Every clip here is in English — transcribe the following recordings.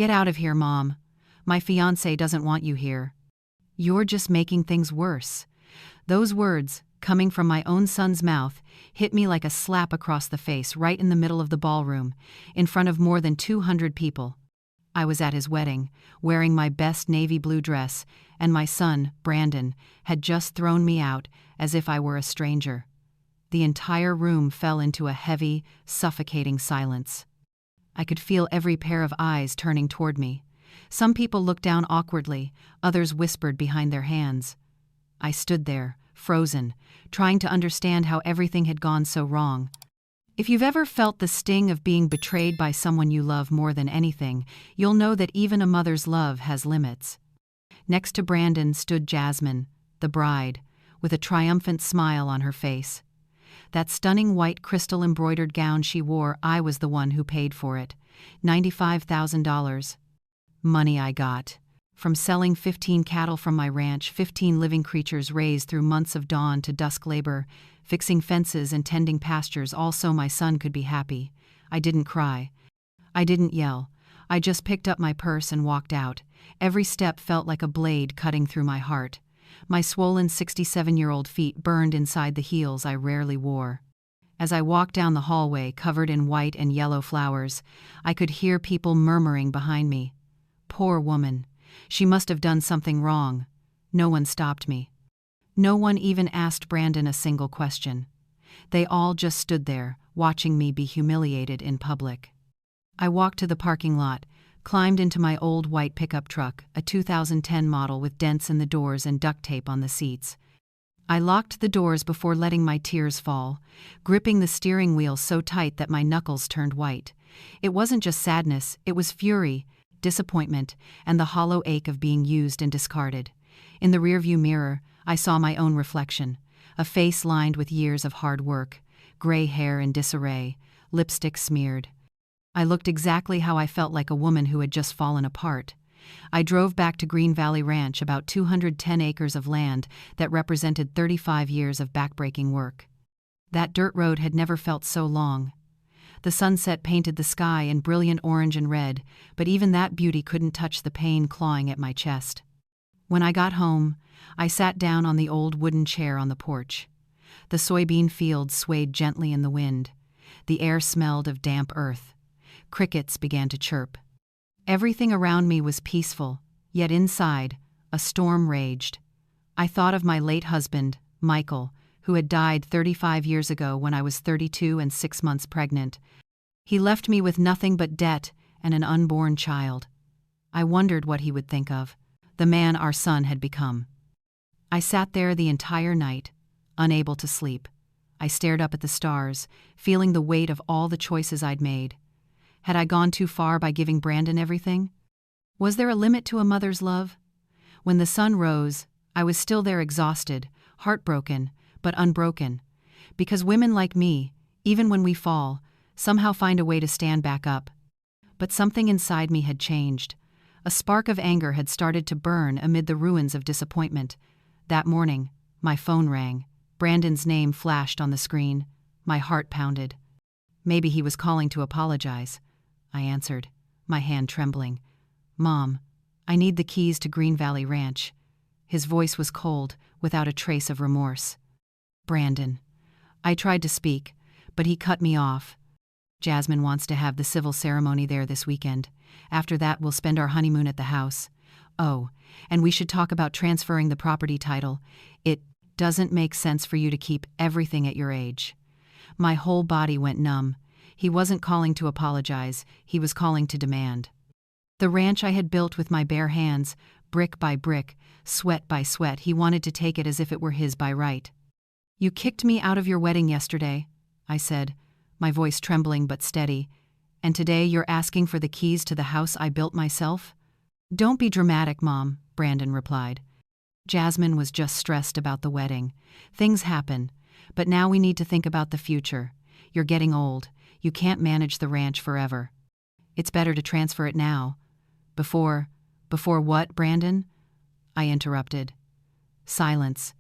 "Get out of here, Mom. My fiancé doesn't want you here. You're just making things worse." Those words, coming from my own son's mouth, hit me like a slap across the face right in the middle of the ballroom, in front of more than 200 people. I was at his wedding, wearing my best navy blue dress, and my son, Brandon, had just thrown me out as if I were a stranger. The entire room fell into a heavy, suffocating silence. I could feel every pair of eyes turning toward me. Some people looked down awkwardly, others whispered behind their hands. I stood there, frozen, trying to understand how everything had gone so wrong. If you've ever felt the sting of being betrayed by someone you love more than anything, you'll know that even a mother's love has limits. Next to Brandon stood Jasmine, the bride, with a triumphant smile on her face. That stunning white crystal-embroidered gown she wore, I was the one who paid for it. $95,000. Money I got. From selling 15 cattle from my ranch, 15 living creatures raised through months of dawn to dusk labor, fixing fences and tending pastures, all so my son could be happy. I didn't cry. I didn't yell. I just picked up my purse and walked out. Every step felt like a blade cutting through my heart. My swollen 67-year-old feet burned inside the heels I rarely wore. As I walked down the hallway covered in white and yellow flowers, I could hear people murmuring behind me. Poor woman. She must have done something wrong. No one stopped me. No one even asked Brandon a single question. They all just stood there, watching me be humiliated in public. I walked to the parking lot, climbed into my old white pickup truck, a 2010 model with dents in the doors and duct tape on the seats. I locked the doors before letting my tears fall, gripping the steering wheel so tight that my knuckles turned white. It wasn't just sadness, it was fury, disappointment, and the hollow ache of being used and discarded. In the rearview mirror, I saw my own reflection, a face lined with years of hard work, gray hair in disarray, lipstick smeared. I looked exactly how I felt, like a woman who had just fallen apart. I drove back to Green Valley Ranch, about 210 acres of land that represented 35 years of backbreaking work. That dirt road had never felt so long. The sunset painted the sky in brilliant orange and red, but even that beauty couldn't touch the pain clawing at my chest. When I got home, I sat down on the old wooden chair on the porch. The soybean fields swayed gently in the wind. The air smelled of damp earth. Crickets began to chirp. Everything around me was peaceful, yet inside, a storm raged. I thought of my late husband, Michael, who had died 35 years ago when I was 32 and 6 months pregnant. He left me with nothing but debt and an unborn child. I wondered what he would think of the man our son had become. I sat there the entire night, unable to sleep. I stared up at the stars, feeling the weight of all the choices I'd made. Had I gone too far by giving Brandon everything? Was there a limit to a mother's love? When the sun rose, I was still there, exhausted, heartbroken, but unbroken. Because women like me, even when we fall, somehow find a way to stand back up. But something inside me had changed. A spark of anger had started to burn amid the ruins of disappointment. That morning, my phone rang. Brandon's name flashed on the screen. My heart pounded. Maybe he was calling to apologize. I answered, my hand trembling. "Mom, I need the keys to Green Valley Ranch." His voice was cold, without a trace of remorse. "Brandon." I tried to speak, but he cut me off. "Jasmine wants to have the civil ceremony there this weekend. After that, we'll spend our honeymoon at the house. Oh, and we should talk about transferring the property title. It doesn't make sense for you to keep everything at your age." My whole body went numb. He wasn't calling to apologize, he was calling to demand. The ranch I had built with my bare hands, brick by brick, sweat by sweat, he wanted to take it as if it were his by right. "You kicked me out of your wedding yesterday," I said, my voice trembling but steady, "and today you're asking for the keys to the house I built myself?" "Don't be dramatic, Mom," Brandon replied. "Jasmine was just stressed about the wedding. Things happen, but now we need to think about the future. You're getting old. You can't manage the ranch forever. It's better to transfer it now." Before what, Brandon?" I interrupted. Silence.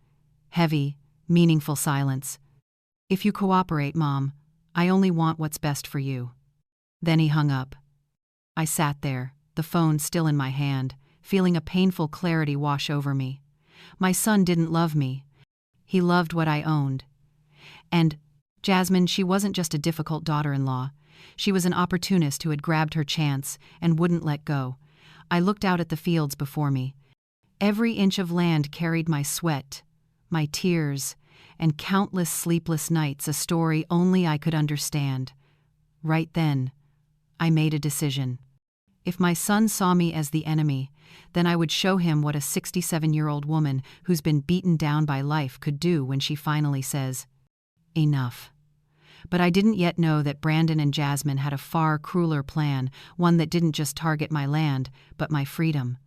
Heavy, meaningful silence. "If you cooperate, Mom, I only want what's best for you." Then he hung up. I sat there, the phone still in my hand, feeling a painful clarity wash over me. My son didn't love me. He loved what I owned. And Jasmine, she wasn't just a difficult daughter-in-law. She was an opportunist who had grabbed her chance and wouldn't let go. I looked out at the fields before me. Every inch of land carried my sweat, my tears, and countless sleepless nights, a story only I could understand. Right then, I made a decision. If my son saw me as the enemy, then I would show him what a 67-year-old woman who's been beaten down by life could do when she finally says, "Enough." But I didn't yet know that Brandon and Jasmine had a far crueler plan, one that didn't just target my land, but my freedom.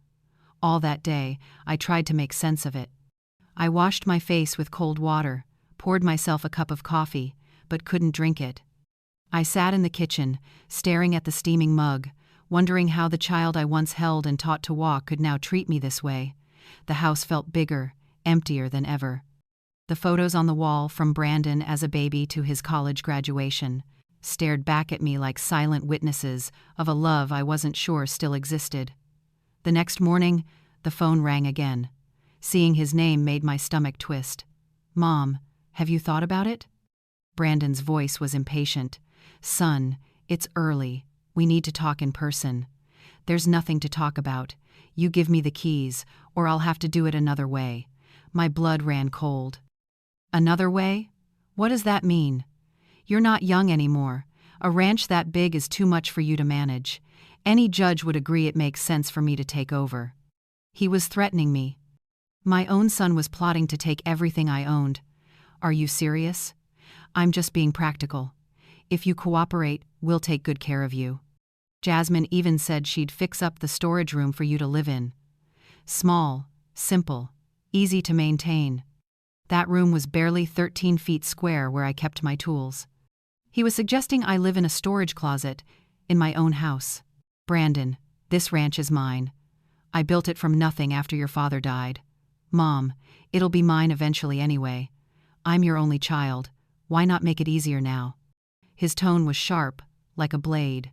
All that day, I tried to make sense of it. I washed my face with cold water, poured myself a cup of coffee, but couldn't drink it. I sat in the kitchen, staring at the steaming mug, wondering how the child I once held and taught to walk could now treat me this way. The house felt bigger, emptier than ever. The photos on the wall, from Brandon as a baby to his college graduation, stared back at me like silent witnesses of a love I wasn't sure still existed. The next morning, the phone rang again. Seeing his name made my stomach twist. "Mom, have you thought about it?" Brandon's voice was impatient. "Son, it's early. We need to talk in person." "There's nothing to talk about. You give me the keys, or I'll have to do it another way." My blood ran cold. "Another way? What does that mean?" "You're not young anymore. A ranch that big is too much for you to manage. Any judge would agree it makes sense for me to take over." He was threatening me. My own son was plotting to take everything I owned. "Are you serious?" "I'm just being practical. If you cooperate, we'll take good care of you. Jasmine even said she'd fix up the storage room for you to live in. Small, simple, easy to maintain." That room was barely 13 feet square where I kept my tools. He was suggesting I live in a storage closet in my own house. "Brandon, this ranch is mine. I built it from nothing after your father died. Mom, it'll be mine eventually anyway. I'm your only child. Why not make it easier now?" His tone was sharp, like a blade.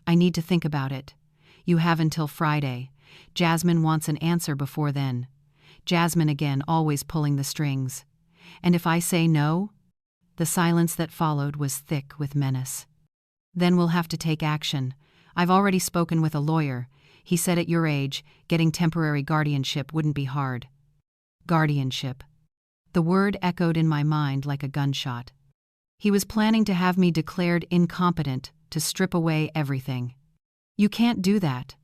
"I need to think about it. You have until Friday. Jasmine wants an answer before then." Jasmine again, always pulling the strings. "And if I say no?" The silence that followed was thick with menace. "Then we'll have to take action. I've already spoken with a lawyer. He said at your age, getting temporary guardianship wouldn't be hard." Guardianship. The word echoed in my mind like a gunshot. He was planning to have me declared incompetent, to strip away everything. "You can't do that."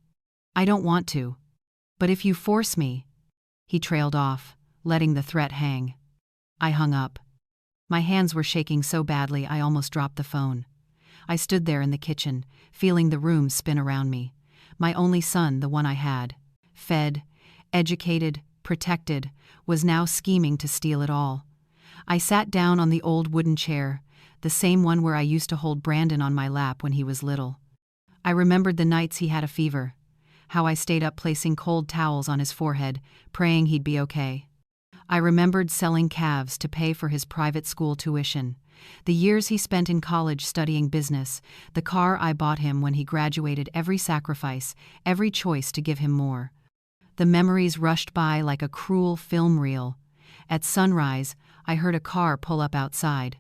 "I don't want to. But if you force me—" He trailed off, letting the threat hang. I hung up. My hands were shaking so badly I almost dropped the phone. I stood there in the kitchen, feeling the room spin around me. My only son, the one I had, fed, educated, protected, was now scheming to steal it all. I sat down on the old wooden chair, the same one where I used to hold Brandon on my lap when he was little. I remembered the nights he had a fever, how I stayed up placing cold towels on his forehead, praying he'd be okay. I remembered selling calves to pay for his private school tuition, the years he spent in college studying business, the car I bought him when he graduated, every sacrifice, every choice to give him more. The memories rushed by like a cruel film reel. At sunrise, I heard a car pull up outside.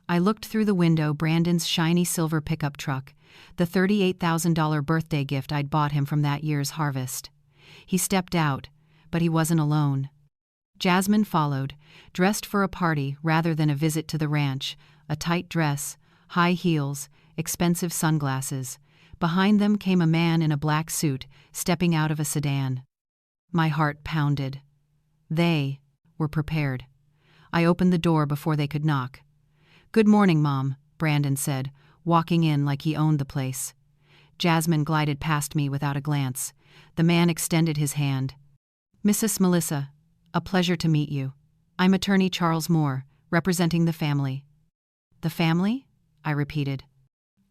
I looked through the window, Brandon's shiny silver pickup truck, the $38,000 birthday gift I'd bought him from that year's harvest. He stepped out, but he wasn't alone. Jasmine followed, dressed for a party rather than a visit to the ranch, a tight dress, high heels, expensive sunglasses. Behind them came a man in a black suit, stepping out of a sedan. My heart pounded. They were prepared. I opened the door before they could knock. "Good morning, Mom," Brandon said, walking in like he owned the place. Jasmine glided past me without a glance. The man extended his hand. "Mrs. Melissa, a pleasure to meet you. I'm attorney Charles Moore, representing the family." "The family?" I repeated.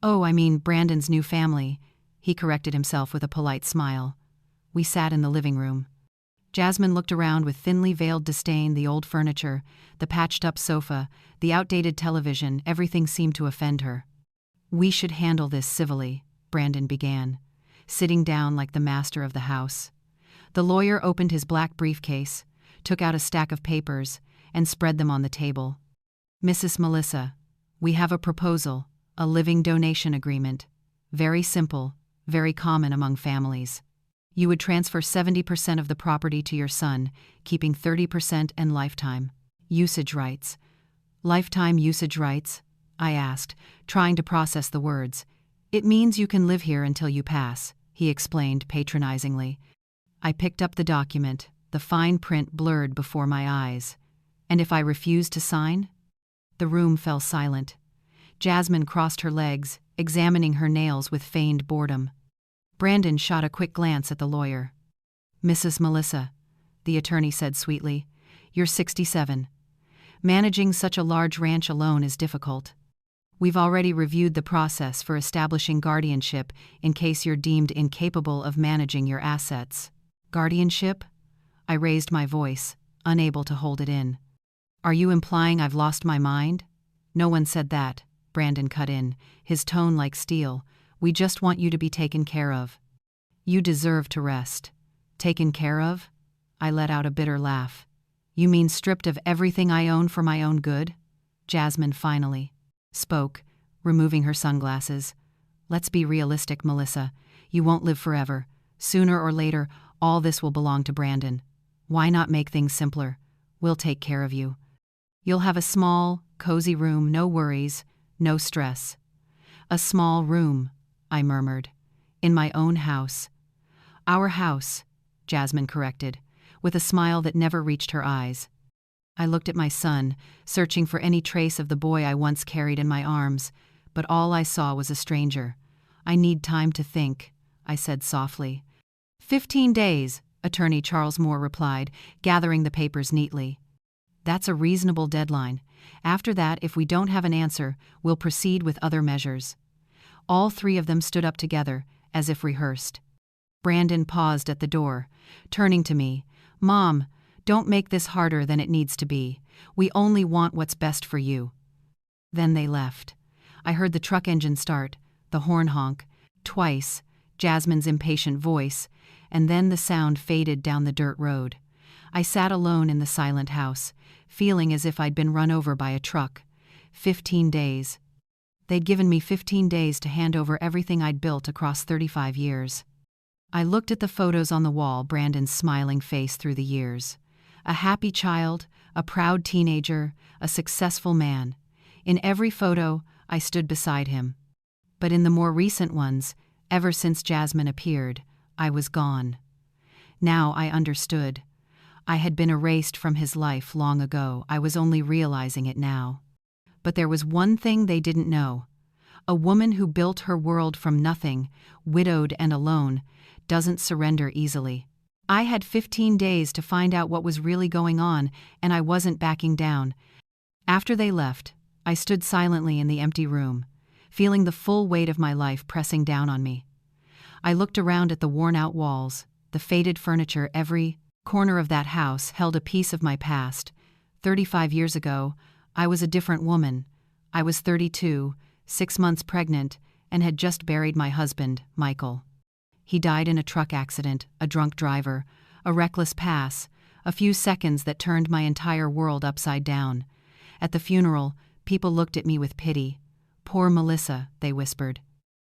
"Oh, I mean Brandon's new family," he corrected himself with a polite smile. We sat in the living room. Jasmine looked around with thinly veiled disdain, the old furniture, the patched-up sofa, the outdated television, everything seemed to offend her. "We should handle this civilly," Brandon began. sitting down like the master of the house. The lawyer opened his black briefcase, took out a stack of papers, and spread them on the table. "Mrs. Melissa, we have a proposal, a living donation agreement. Very simple, very common among families. You would transfer 70% of the property to your son, keeping 30% and lifetime usage rights." "Lifetime usage rights?" I asked, trying to process the words. "It means you can live here until you pass," he explained patronizingly. I picked up the document, the fine print blurred before my eyes. "And if I refuse to sign?" The room fell silent. Jasmine crossed her legs, examining her nails with feigned boredom. Brandon shot a quick glance at the lawyer. "Mrs. Melissa," the attorney said sweetly, "you're 67. Managing such a large ranch alone is difficult. We've already reviewed the process for establishing guardianship in case you're deemed incapable of managing your assets." "Guardianship?" I raised my voice, unable to hold it in. "Are you implying I've lost my mind?" "No one said that," Brandon cut in, his tone like steel. "We just want you to be taken care of." "You deserve to rest." "Taken care of?" I let out a bitter laugh. "You mean stripped of everything I own for my own good?" Jasmine finally spoke, removing her sunglasses. "Let's be realistic, Melissa. You won't live forever. Sooner or later, all this will belong to Brandon. Why not make things simpler? We'll take care of you. You'll have a small, cozy room, no worries, no stress." "A small room," I murmured. "In my own house." "Our house," Jasmine corrected, with a smile that never reached her eyes. I looked at my son, searching for any trace of the boy I once carried in my arms, but all I saw was a stranger. "I need time to think," I said softly. 15 days, Attorney Charles Moore replied, gathering the papers neatly. "That's a reasonable deadline. After that, if we don't have an answer, we'll proceed with other measures." All three of them stood up together, as if rehearsed. Brandon paused at the door, turning to me. "Mom, don't make this harder than it needs to be. We only want what's best for you." Then they left. I heard the truck engine start, the horn honk, twice, Jasmine's impatient voice, and then the sound faded down the dirt road. I sat alone in the silent house, feeling as if I'd been run over by a truck. 15 days. They'd given me 15 days to hand over everything I'd built across 35 years. I looked at the photos on the wall, Brandon's smiling face through the years. A happy child, a proud teenager, a successful man. In every photo, I stood beside him. But in the more recent ones, ever since Jasmine appeared, I was gone. Now I understood. I had been erased from his life long ago. I was only realizing it now. But there was one thing they didn't know. A woman who built her world from nothing, widowed and alone, doesn't surrender easily. I had 15 days to find out what was really going on, and I wasn't backing down. After they left, I stood silently in the empty room, feeling the full weight of my life pressing down on me. I looked around at the worn-out walls, the faded furniture. Every corner of that house held a piece of my past. 35 years ago, I was a different woman. I was 32, 6 months pregnant, and had just buried my husband, Michael. He died in a truck accident, a drunk driver, a reckless pass, a few seconds that turned my entire world upside down. At the funeral, people looked at me with pity. "Poor Melissa," they whispered.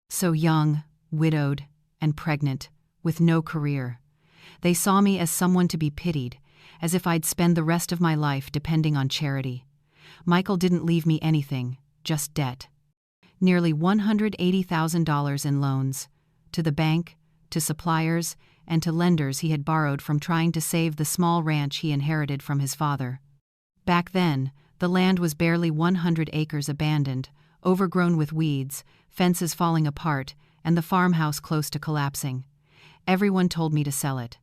So young, widowed, and pregnant, with no career. They saw me as someone to be pitied, as if I'd spend the rest of my life depending on charity. Michael didn't leave me anything, just debt. Nearly $180,000 in loans. To the bank, to suppliers, and to lenders he had borrowed from trying to save the small ranch he inherited from his father. Back then, the land was barely 100 acres abandoned, overgrown with weeds, fences falling apart, and the farmhouse close to collapsing. Everyone told me to sell it.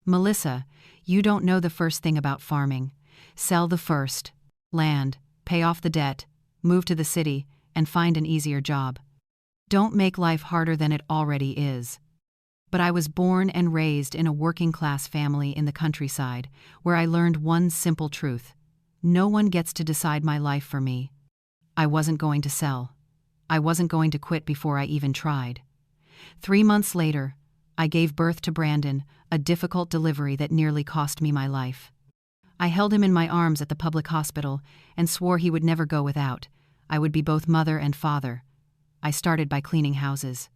"Melissa, you don't know the first thing about farming. Sell the first land, pay off the debt, move to the city, and find an easier job. Don't make life harder than it already is." But I was born and raised in a working-class family in the countryside, where I learned one simple truth. No one gets to decide my life for me. I wasn't going to sell. I wasn't going to quit before I even tried. 3 months later, I gave birth to Brandon, a difficult delivery that nearly cost me my life. I held him in my arms at the public hospital and swore he would never go without. I would be both mother and father. I started by cleaning houses.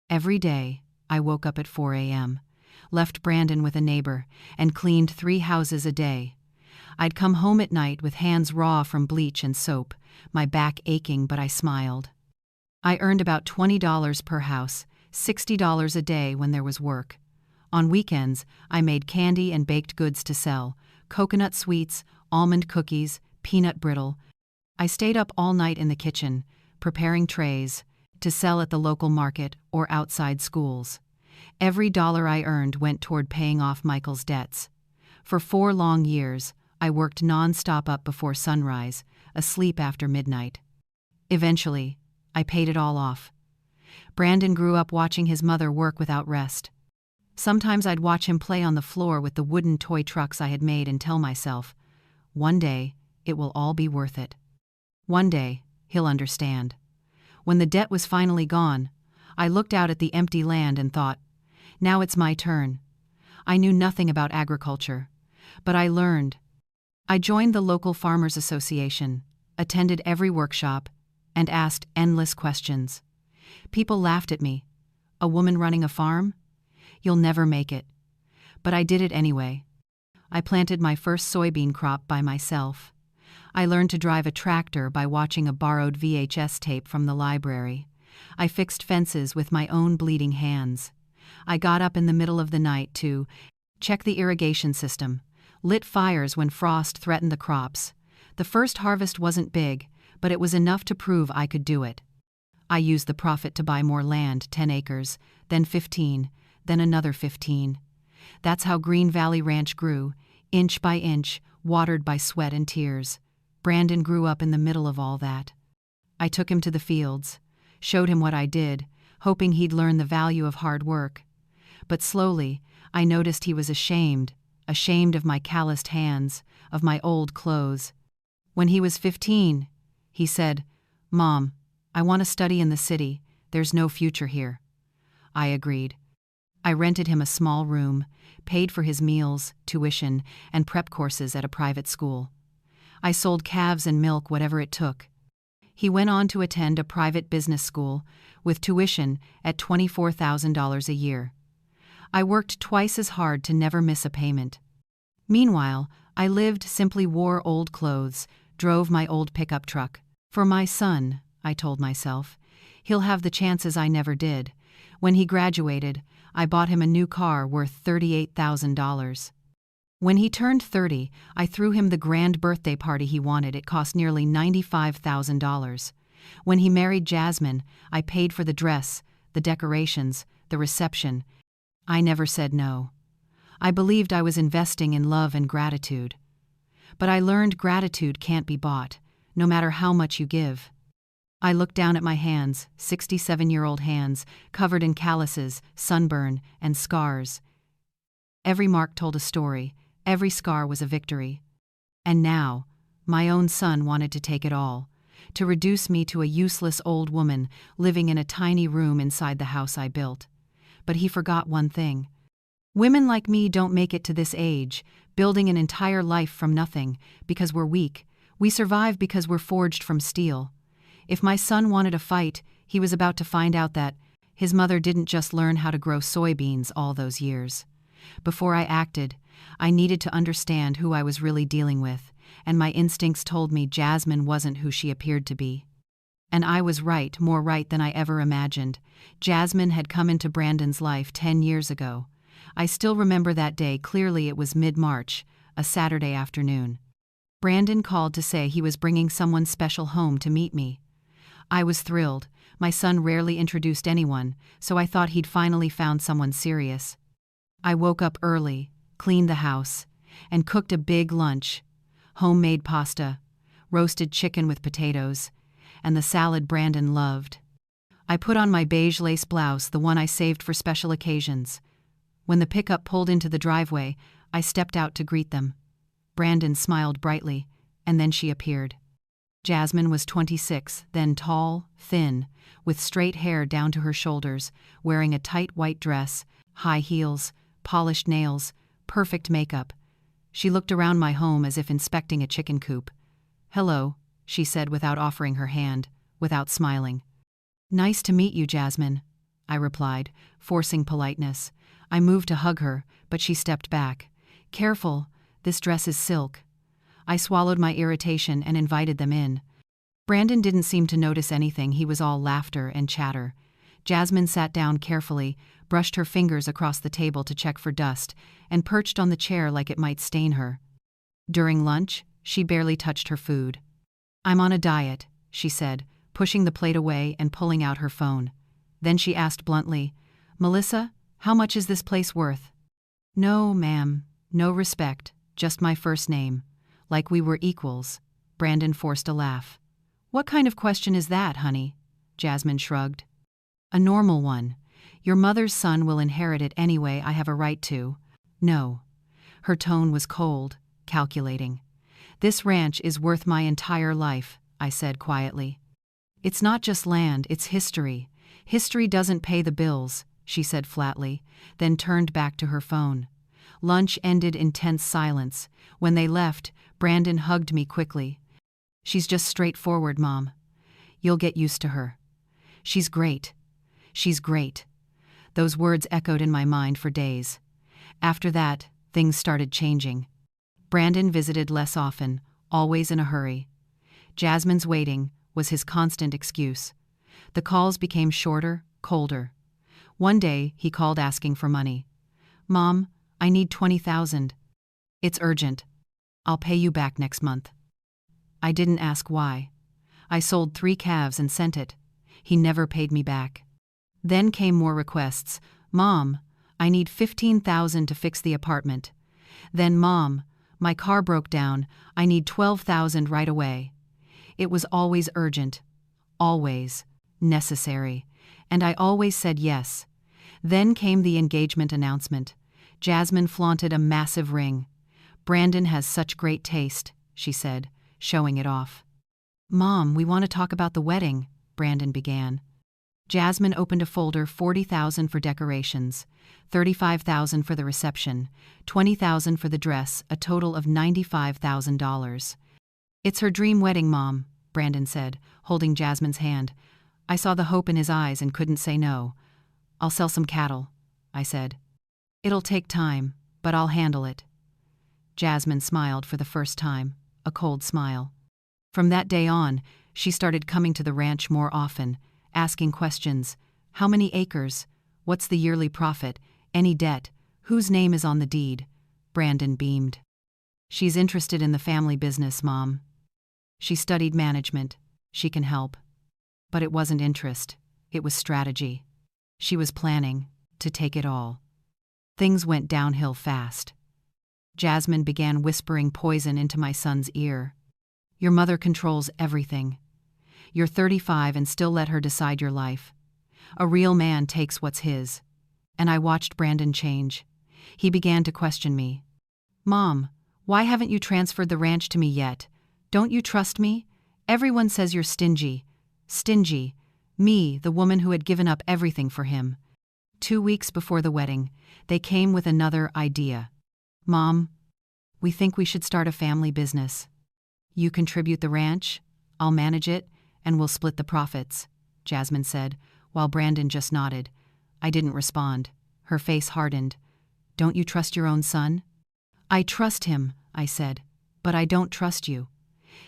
Every day, I woke up at 4 a.m., left Brandon with a neighbor, and cleaned 3 houses a day. I'd come home at night with hands raw from bleach and soap, my back aching, but I smiled. I earned about $20 per house, $60 a day when there was work. On weekends, I made candy and baked goods to sell, coconut sweets, almond cookies, peanut brittle. I stayed up all night in the kitchen, preparing trays, to sell at the local market or outside schools. Every dollar I earned went toward paying off Michael's debts. For 4 long years, I worked non-stop up before sunrise, asleep after midnight. Eventually, I paid it all off. Brandon grew up watching his mother work without rest. Sometimes I'd watch him play on the floor with the wooden toy trucks I had made and tell myself, one day, it will all be worth it. One day, he'll understand. When the debt was finally gone, I looked out at the empty land and thought, now it's my turn. I knew nothing about agriculture, but I learned. I joined the local Farmers Association, attended every workshop, and asked endless questions. People laughed at me. A woman running a farm? You'll never make it. But I did it anyway. I planted my first soybean crop by myself. I learned to drive a tractor by watching a borrowed VHS tape from the library. I fixed fences with my own bleeding hands. I got up in the middle of the night to check the irrigation system, lit fires when frost threatened the crops. The first harvest wasn't big, but it was enough to prove I could do it. I used the profit to buy more land, 10 acres, then 15, then another 15. That's how Green Valley Ranch grew, inch by inch, watered by sweat and tears. Brandon grew up in the middle of all that. I took him to the fields, showed him what I did, hoping he'd learn the value of hard work. But slowly, I noticed he was ashamed of my calloused hands, of my old clothes. When he was 15, he said, "Mom, I want to study in the city. There's no future here." I agreed. I rented him a small room, paid for his meals, tuition, and prep courses at a private school. I sold calves and milk, whatever it took. He went on to attend a private business school, with tuition at $24,000 a year. I worked twice as hard to never miss a payment. Meanwhile, I lived, simply wore old clothes, drove my old pickup truck. For my son, I told myself, he'll have the chances I never did. When he graduated, I bought him a new car worth $38,000. When he turned 30, I threw him the grand birthday party he wanted. It cost nearly $95,000. When he married Jasmine, I paid for the dress, the decorations, the reception. I never said no. I believed I was investing in love and gratitude. But I learned gratitude can't be bought, no matter how much you give. I looked down at my hands, 67-year-old hands, covered in calluses, sunburn, and scars. Every mark told a story, every scar was a victory. And now, my own son wanted to take it all, to reduce me to a useless old woman living in a tiny room inside the house I built. But he forgot one thing. Women like me don't make it to this age, building an entire life from nothing, because we're weak. We survive because we're forged from steel. If my son wanted a fight, he was about to find out that his mother didn't just learn how to grow soybeans all those years. Before I acted, I needed to understand who I was really dealing with, and my instincts told me Jasmine wasn't who she appeared to be. And I was right, more right than I ever imagined. Jasmine had come into Brandon's life 10 years ago. I still remember that day clearly. It was mid-March, a Saturday afternoon. Brandon called to say he was bringing someone special home to meet me. I was thrilled. My son rarely introduced anyone, so I thought he'd finally found someone serious. I woke up early, cleaned the house, and cooked a big lunch. Homemade pasta, roasted chicken with potatoes, and the salad Brandon loved. I put on my beige lace blouse, the one I saved for special occasions. When the pickup pulled into the driveway, I stepped out to greet them. Brandon smiled brightly, and then she appeared. Jasmine was 26, then tall, thin, with straight hair down to her shoulders, wearing a tight white dress, high heels, polished nails, perfect makeup. She looked around my home as if inspecting a chicken coop. "Hello," she said without offering her hand, without smiling. "Nice to meet you, Jasmine," I replied, forcing politeness. I moved to hug her, but she stepped back. "Careful, this dress is silk." I swallowed my irritation and invited them in. Brandon didn't seem to notice anything. He was all laughter and chatter. Jasmine sat down carefully, brushed her fingers across the table to check for dust, and perched on the chair like it might stain her. During lunch, she barely touched her food. "I'm on a diet," she said, pushing the plate away and pulling out her phone. Then she asked bluntly, "Melissa, how much is this place worth?" "No, ma'am, no respect, just my first name. Like we were equals." Brandon forced a laugh. "What kind of question is that, honey?" Jasmine shrugged. "A normal one. Your mother's son will inherit it anyway. I have a right to." "No." Her tone was cold, calculating. "This ranch is worth my entire life," I said quietly. "It's not just land, it's history. History doesn't pay the bills," she said flatly, then turned back to her phone. Lunch ended in tense silence. When they left, Brandon hugged me quickly. "She's just straightforward, Mom. You'll get used to her. She's great. She's great." Those words echoed in my mind for days. After that, things started changing. Brandon visited less often, always in a hurry. "Jasmine's waiting" was his constant excuse. The calls became shorter, colder. One day, he called asking for money. "Mom, I need $20,000. It's urgent. I'll pay you back next month." I didn't ask why. I sold 3 calves and sent it. He never paid me back. Then came more requests. "Mom, I need $15,000 to fix the apartment." Then, "Mom, my car broke down. I need $12,000 right away." It was always urgent. Always. Necessary. And I always said yes. Then came the engagement announcement. Jasmine flaunted a massive ring. "Brandon has such great taste," she said, showing it off. "Mom, we want to talk about the wedding," Brandon began. Jasmine opened a folder. $40,000 for decorations, $35,000 for the reception, $20,000 for the dress, a total of $95,000. "It's her dream wedding, Mom," Brandon said, holding Jasmine's hand. I saw the hope in his eyes and couldn't say no. "I'll sell some cattle," I said. "It'll take time, but I'll handle it." Jasmine smiled for the first time, a cold smile. From that day on, she started coming to the ranch more often, asking questions. "How many acres? What's the yearly profit? Any debt? Whose name is on the deed?" Brandon beamed. "She's interested in the family business, Mom. She studied management. She can help." But it wasn't interest. It was strategy. She was planning to take it all. Things went downhill fast. Jasmine began whispering poison into my son's ear. "Your mother controls everything. You're 35 and still let her decide your life. A real man takes what's his." And I watched Brandon change. He began to question me. "Mom, why haven't you transferred the ranch to me yet? Don't you trust me? Everyone says you're stingy." Stingy. Me, the woman who had given up everything for him. 2 weeks before the wedding, they came with another idea. "Mom, we think we should start a family business. You contribute the ranch, I'll manage it, and we'll split the profits," Jasmine said, while Brandon just nodded. I didn't respond. Her face hardened. "Don't you trust your own son?" "I trust him," I said, "but I don't trust you."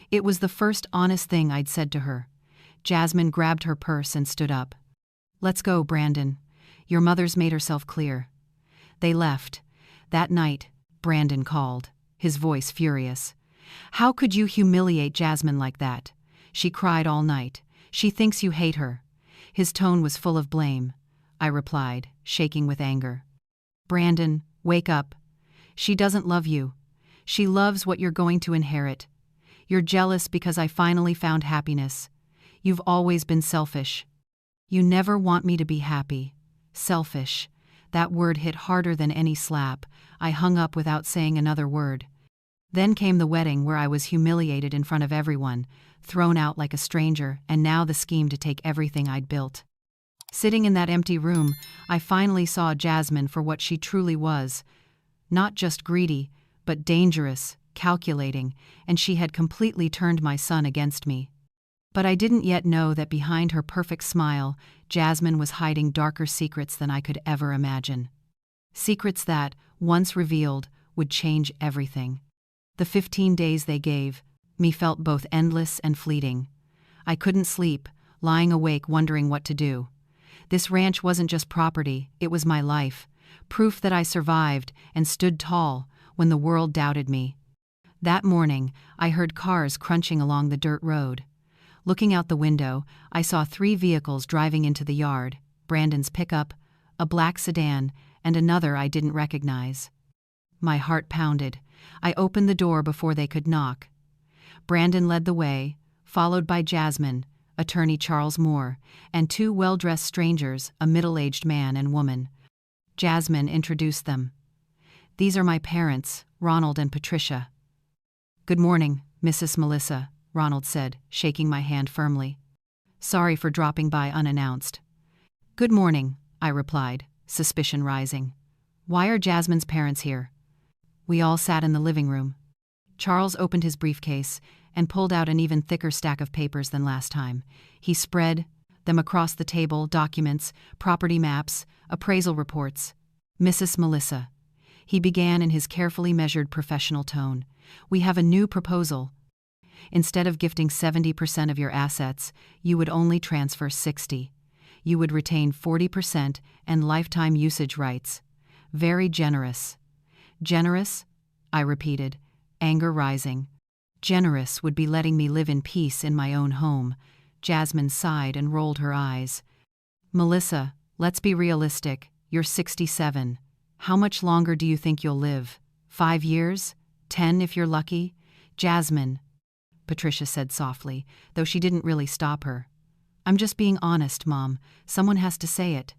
It was the first honest thing I'd said to her. Jasmine grabbed her purse and stood up. "Let's go, Brandon. Your mother's made herself clear." They left. That night, Brandon called, his voice furious. "How could you humiliate Jasmine like that? She cried all night. She thinks you hate her." His tone was full of blame. I replied, shaking with anger. "Brandon, wake up. She doesn't love you. She loves what you're going to inherit. You're jealous because I finally found happiness. You've always been selfish. You never want me to be happy. Selfish." That word hit harder than any slap. I hung up without saying another word. Then came the wedding where I was humiliated in front of everyone, thrown out like a stranger, and now the scheme to take everything I'd built. Sitting in that empty room, I finally saw Jasmine for what she truly was. Not just greedy, but dangerous, calculating, and she had completely turned my son against me. But I didn't yet know that behind her perfect smile, Jasmine was hiding darker secrets than I could ever imagine. Secrets that, once revealed, would change everything. The 15 days they gave me felt both endless and fleeting. I couldn't sleep, lying awake wondering what to do. This ranch wasn't just property, it was my life, proof that I survived and stood tall when the world doubted me. That morning, I heard cars crunching along the dirt road. Looking out the window, I saw 3 vehicles driving into the yard: Brandon's pickup, a black sedan, and another I didn't recognize. My heart pounded. I opened the door before they could knock. Brandon led the way, followed by Jasmine, attorney Charles Moore, and 2 well-dressed strangers, a middle-aged man and woman. Jasmine introduced them. "These are my parents, Ronald and Patricia." "Good morning, Mrs. Melissa," Ronald said, shaking my hand firmly. "Sorry for dropping by unannounced." "Good morning," I replied, suspicion rising. "Why are Jasmine's parents here?" We all sat in the living room. Charles opened his briefcase and pulled out an even thicker stack of papers than last time. He spread them across the table: documents, property maps, appraisal reports. "Mrs. Melissa," he began in his carefully measured professional tone, "we have a new proposal. Instead of gifting 70% of your assets, you would only transfer 60%. You would retain 40% and lifetime usage rights. Very generous." "Generous?" I repeated, anger rising. "Generous would be letting me live in peace in my own home." Jasmine sighed and rolled her eyes. "Melissa, let's be realistic. You're 67. How much longer do you think you'll live? 5 years? 10 if you're lucky?" "Jasmine," Patricia said softly, though she didn't really stop her. "I'm just being honest, Mom. Someone has to say it."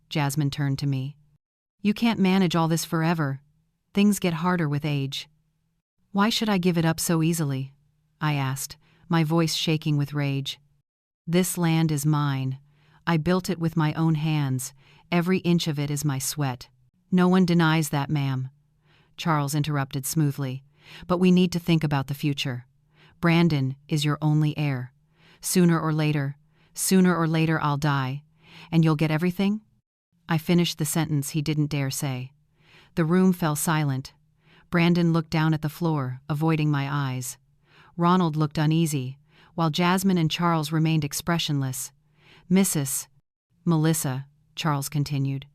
Jasmine turned to me. "You can't manage all this forever. Things get harder with age." "Why should I give it up so easily?" I asked, my voice shaking with rage. "This land is mine. I built it with my own hands. Every inch of it is my sweat." "No one denies that, ma'am," Charles interrupted smoothly. "But we need to think about the future. Brandon is your only heir. Sooner or later I'll die, and you'll get everything?" I finished the sentence he didn't dare say. The room fell silent. Brandon looked down at the floor, avoiding my eyes. Ronald looked uneasy, while Jasmine and Charles remained expressionless. "Mrs. Melissa," Charles continued,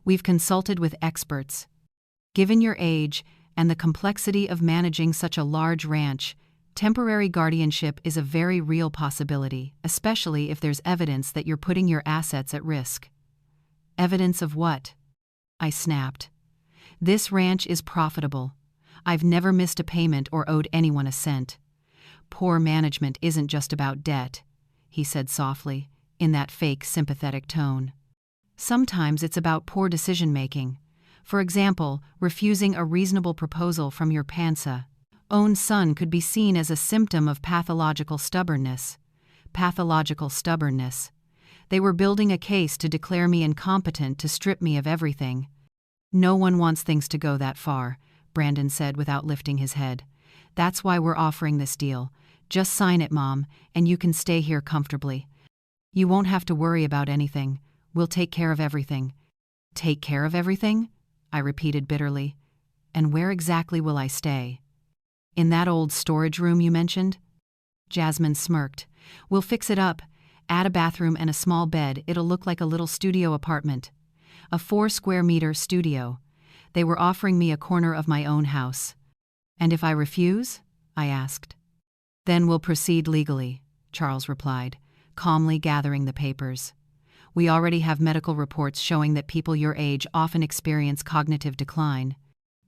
"we've consulted with experts. Given your age and the complexity of managing such a large ranch, temporary guardianship is a very real possibility, especially if there's evidence that you're putting your assets at risk." "Evidence of what?" I snapped. "This ranch is profitable. I've never missed a payment or owed anyone a cent. Poor management isn't just about debt," he said softly, in that fake sympathetic tone. "Sometimes it's about poor decision-making. For example, refusing a reasonable proposal from your own son could be seen as a symptom of pathological stubbornness. Pathological stubbornness. They were building a case to declare me incompetent, to strip me of everything." "No one wants things to go that far," Brandon said without lifting his head. "That's why we're offering this deal. Just sign it, Mom, and you can stay here comfortably. You won't have to worry about anything. We'll take care of everything." "Take care of everything?" I repeated bitterly. "And where exactly will I stay?" "In that old storage room you mentioned?" Jasmine smirked. "We'll fix it up. Add a bathroom and a small bed. It'll look like a little studio apartment. A 4-square-meter studio. They were offering me a corner of my own house." "And if I refuse?" I asked. "Then we'll proceed legally," Charles replied, calmly gathering the papers. "We already have medical reports showing that people your age often experience cognitive decline.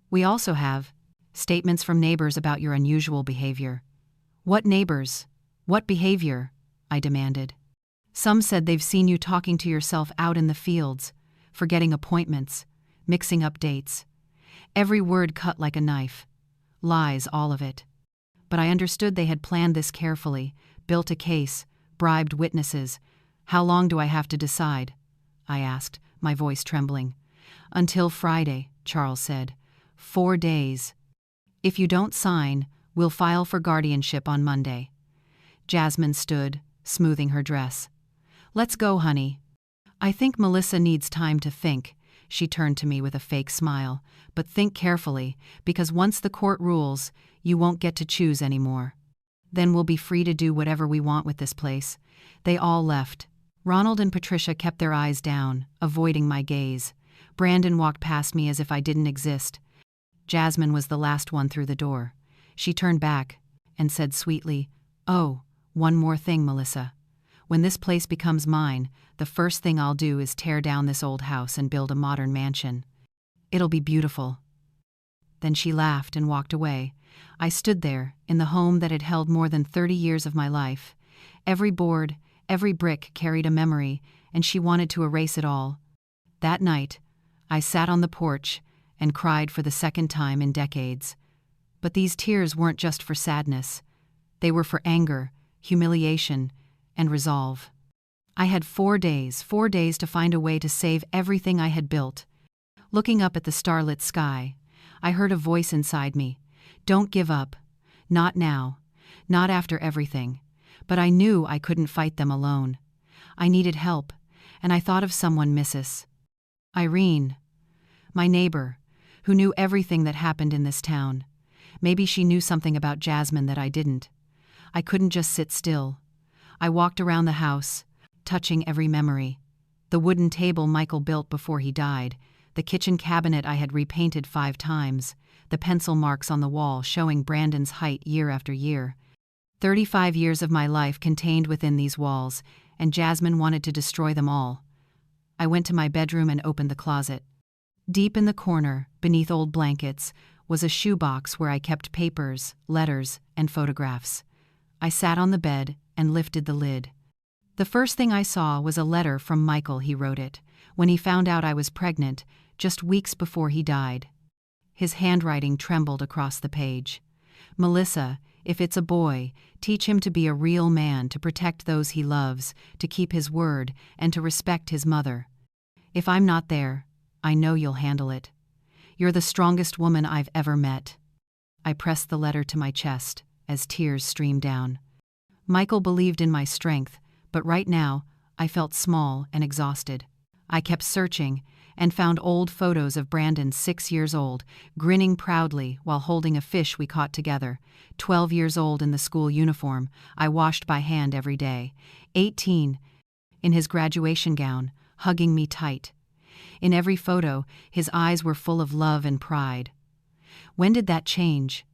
We also have statements from neighbors about your unusual behavior." "What neighbors? What behavior?" I demanded. "Some said they've seen you talking to yourself out in the fields, forgetting appointments, mixing up dates." Every word cut like a knife. Lies, all of it. But I understood they had planned this carefully, built a case, bribed witnesses. How long do I have to decide? I asked, my voice trembling. Until Friday, Charles said. 4 days. If you don't sign, we'll file for guardianship on Monday. Jasmine stood, smoothing her dress. Let's go, honey. I think Melissa needs time to think. She turned to me with a fake smile. But think carefully, because once the court rules, you won't get to choose anymore. Then we'll be free to do whatever we want with this place. They all left. Ronald and Patricia kept their eyes down, avoiding my gaze. Brandon walked past me as if I didn't exist. Jasmine was the last one through the door. She turned back and said sweetly, "Oh, one more thing, Melissa. When this place becomes mine, the first thing I'll do is tear down this old house and build a modern mansion. It'll be beautiful." Then she laughed and walked away. I stood there, in the home that had held more than 30 years of my life. Every board, every brick carried a memory, and she wanted to erase it all. That night, I sat on the porch and cried for the second time in decades. But these tears weren't just for sadness. They were for anger, humiliation, and resolve. I had 4 days to find a way to save everything I had built. Looking up at the starlit sky, I heard a voice inside me. Don't give up. Not now. Not after everything. But I knew I couldn't fight them alone. I needed help, and I thought of someone, Mrs. Irene. My neighbor, who knew everything that happened in this town. Maybe she knew something about Jasmine that I didn't. I couldn't just sit still. I walked around the house, touching every memory. The wooden table Michael built before he died, the kitchen cabinet I had repainted 5 times, the pencil marks on the wall showing Brandon's height year after year. 35 years of my life contained within these walls, and Jasmine wanted to destroy them all. I went to my bedroom and opened the closet. Deep in the corner, beneath old blankets, was a shoebox where I kept papers, letters, and photographs. I sat on the bed and lifted the lid. The first thing I saw was a letter from Michael. He wrote it when he found out I was pregnant, just weeks before he died. His handwriting trembled across the page. "Melissa, if it's a boy, teach him to be a real man, to protect those he loves, to keep his word, and to respect his mother. If I'm not there, I know you'll handle it. You're the strongest woman I've ever met." I pressed the letter to my chest as tears streamed down. Michael believed in my strength, but right now, I felt small and exhausted. I kept searching and found old photos of Brandon, 6 years old, grinning proudly while holding a fish we caught together, 12 years old in the school uniform I washed by hand every day, 18, in his graduation gown, hugging me tight. In every photo, his eyes were full of love and pride. When did that change?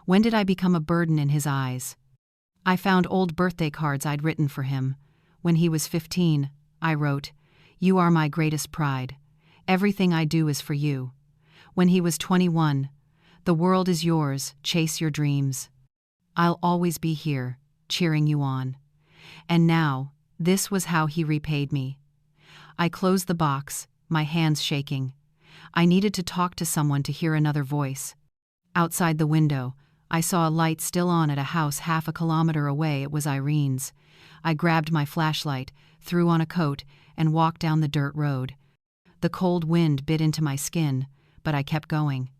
When did I become a burden in his eyes? I found old birthday cards I'd written for him. When he was 15, I wrote, "You are my greatest pride. Everything I do is for you." When he was 21, "The world is yours, chase your dreams. I'll always be here, cheering you on." And now, this was how he repaid me. I closed the box, my hands shaking. I needed to talk to someone, to hear another voice. Outside the window, I saw a light still on at a house half a kilometer away. It was Irene's. I grabbed my flashlight, threw on a coat, and walked down the dirt road. The cold wind bit into my skin, but I kept going.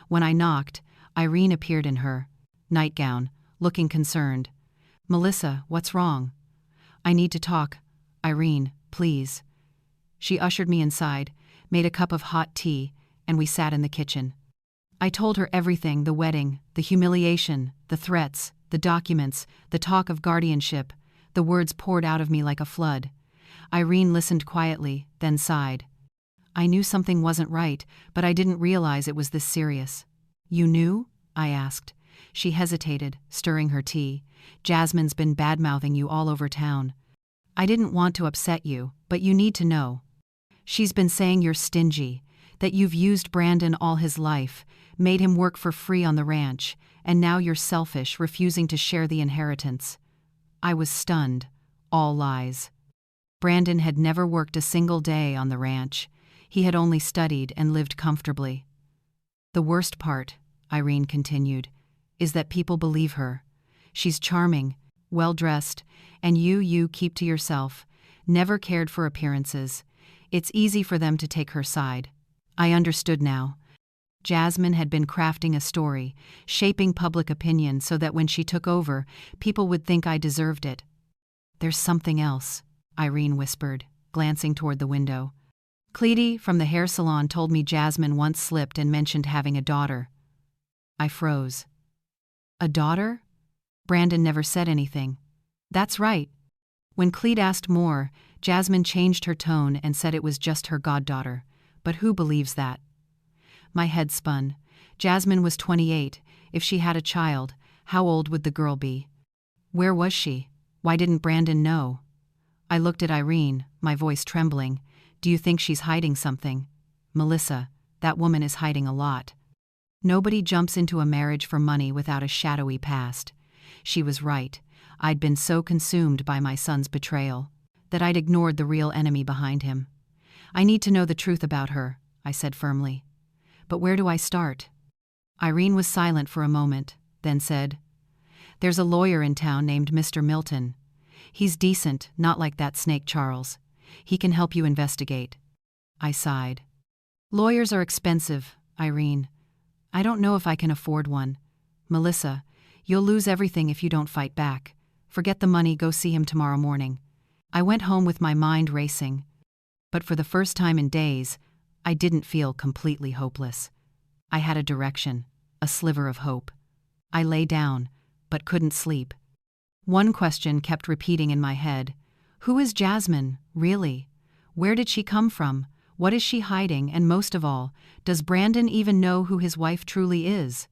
When I knocked, Irene appeared in her nightgown, looking concerned. "Melissa, what's wrong?" "I need to talk. Irene, please." She ushered me inside, made a cup of hot tea, and we sat in the kitchen. I told her everything: the wedding, the humiliation, the threats, the documents, the talk of guardianship. The words poured out of me like a flood. Irene listened quietly, then sighed. I knew something wasn't right, but I didn't realize it was this serious. "You knew?" I asked. She hesitated, stirring her tea. "Jasmine's been bad-mouthing you all over town. I didn't want to upset you, but you need to know. She's been saying you're stingy, that you've used Brandon all his life, made him work for free on the ranch, and now you're selfish, refusing to share the inheritance." I was stunned. All lies. Brandon had never worked a single day on the ranch. He had only studied and lived comfortably. The worst part, Irene continued, is that people believe her. She's charming, well-dressed, and you keep to yourself, never cared for appearances. It's easy for them to take her side. I understood now. Jasmine had been crafting a story, shaping public opinion so that when she took over, people would think I deserved it. There's something else, Irene whispered, glancing toward the window. Cleety from the hair salon told me Jasmine once slipped and mentioned having a daughter. I froze. A daughter? Brandon never said anything. That's right. When Cleet asked more, Jasmine changed her tone and said it was just her goddaughter. But who believes that? My head spun. Jasmine was 28. If she had a child, how old would the girl be? Where was she? Why didn't Brandon know? I looked at Irene, my voice trembling. Do you think she's hiding something? Melissa, that woman is hiding a lot. Nobody jumps into a marriage for money without a shadowy past. She was right. I'd been so consumed by my son's betrayal that I'd ignored the real enemy behind him. I need to know the truth about her, I said firmly. But where do I start? Irene was silent for a moment, then said, There's a lawyer in town named Mr. Milton. He's decent, not like that snake Charles. He can help you investigate. I sighed. Lawyers are expensive, Irene. I don't know if I can afford one. Melissa, you'll lose everything if you don't fight back. Forget the money, go see him tomorrow morning. I went home with my mind racing. But for the first time in days, I didn't feel completely hopeless. I had a direction, a sliver of hope. I lay down, but couldn't sleep. One question kept repeating in my head. Who is Jasmine, really? Where did she come from? What is she hiding? And most of all, does Brandon even know who his wife truly is?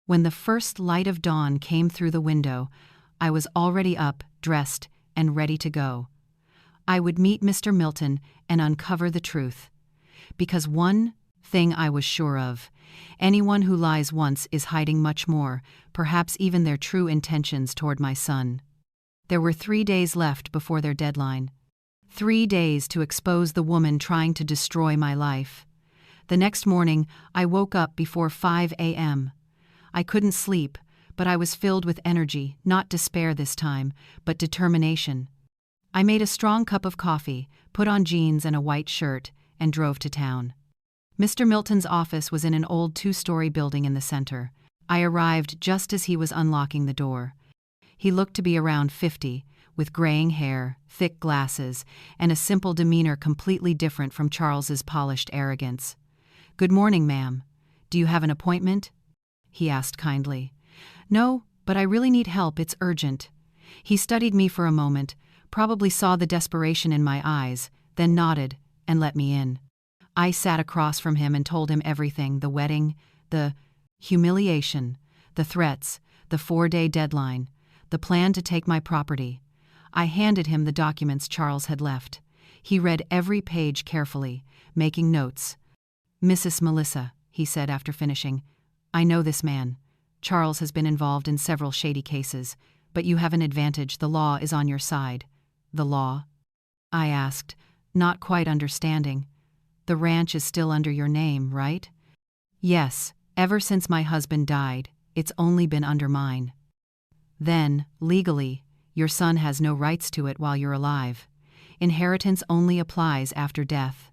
When the first light of dawn came through the window, I was already up, dressed, and ready to go. I would meet Mr. Milton and uncover the truth. Because one thing I was sure of, anyone who lies once is hiding much more, perhaps even their true intentions toward my son. There were 3 days left before their deadline. 3 days to expose the woman trying to destroy my life. The next morning, I woke up before 5 a.m. I couldn't sleep, but I was filled with energy, not despair this time, but determination. I made a strong cup of coffee, put on jeans and a white shirt, and drove to town. Mr. Milton's office was in an old 2-story building in the center. I arrived just as he was unlocking the door. He looked to be around 50, with graying hair, thick glasses, and a simple demeanor completely different from Charles's polished arrogance. "Good morning, ma'am. Do you have an appointment?" he asked kindly. "No, but I really need help, it's urgent." He studied me for a moment, probably saw the desperation in my eyes, then nodded and let me in. I sat across from him and told him everything, the wedding, the humiliation, the threats, the 4-day deadline, the plan to take my property. I handed him the documents Charles had left. He read every page carefully, making notes. "Mrs. Melissa," he said after finishing, "I know this man. Charles has been involved in several shady cases, but you have an advantage. The law is on your side." "The law?" I asked, not quite understanding. "The ranch is still under your name, right?" "Yes, ever since my husband died, it's only been under mine." "Then, legally, your son has no rights to it while you're alive. Inheritance only applies after death.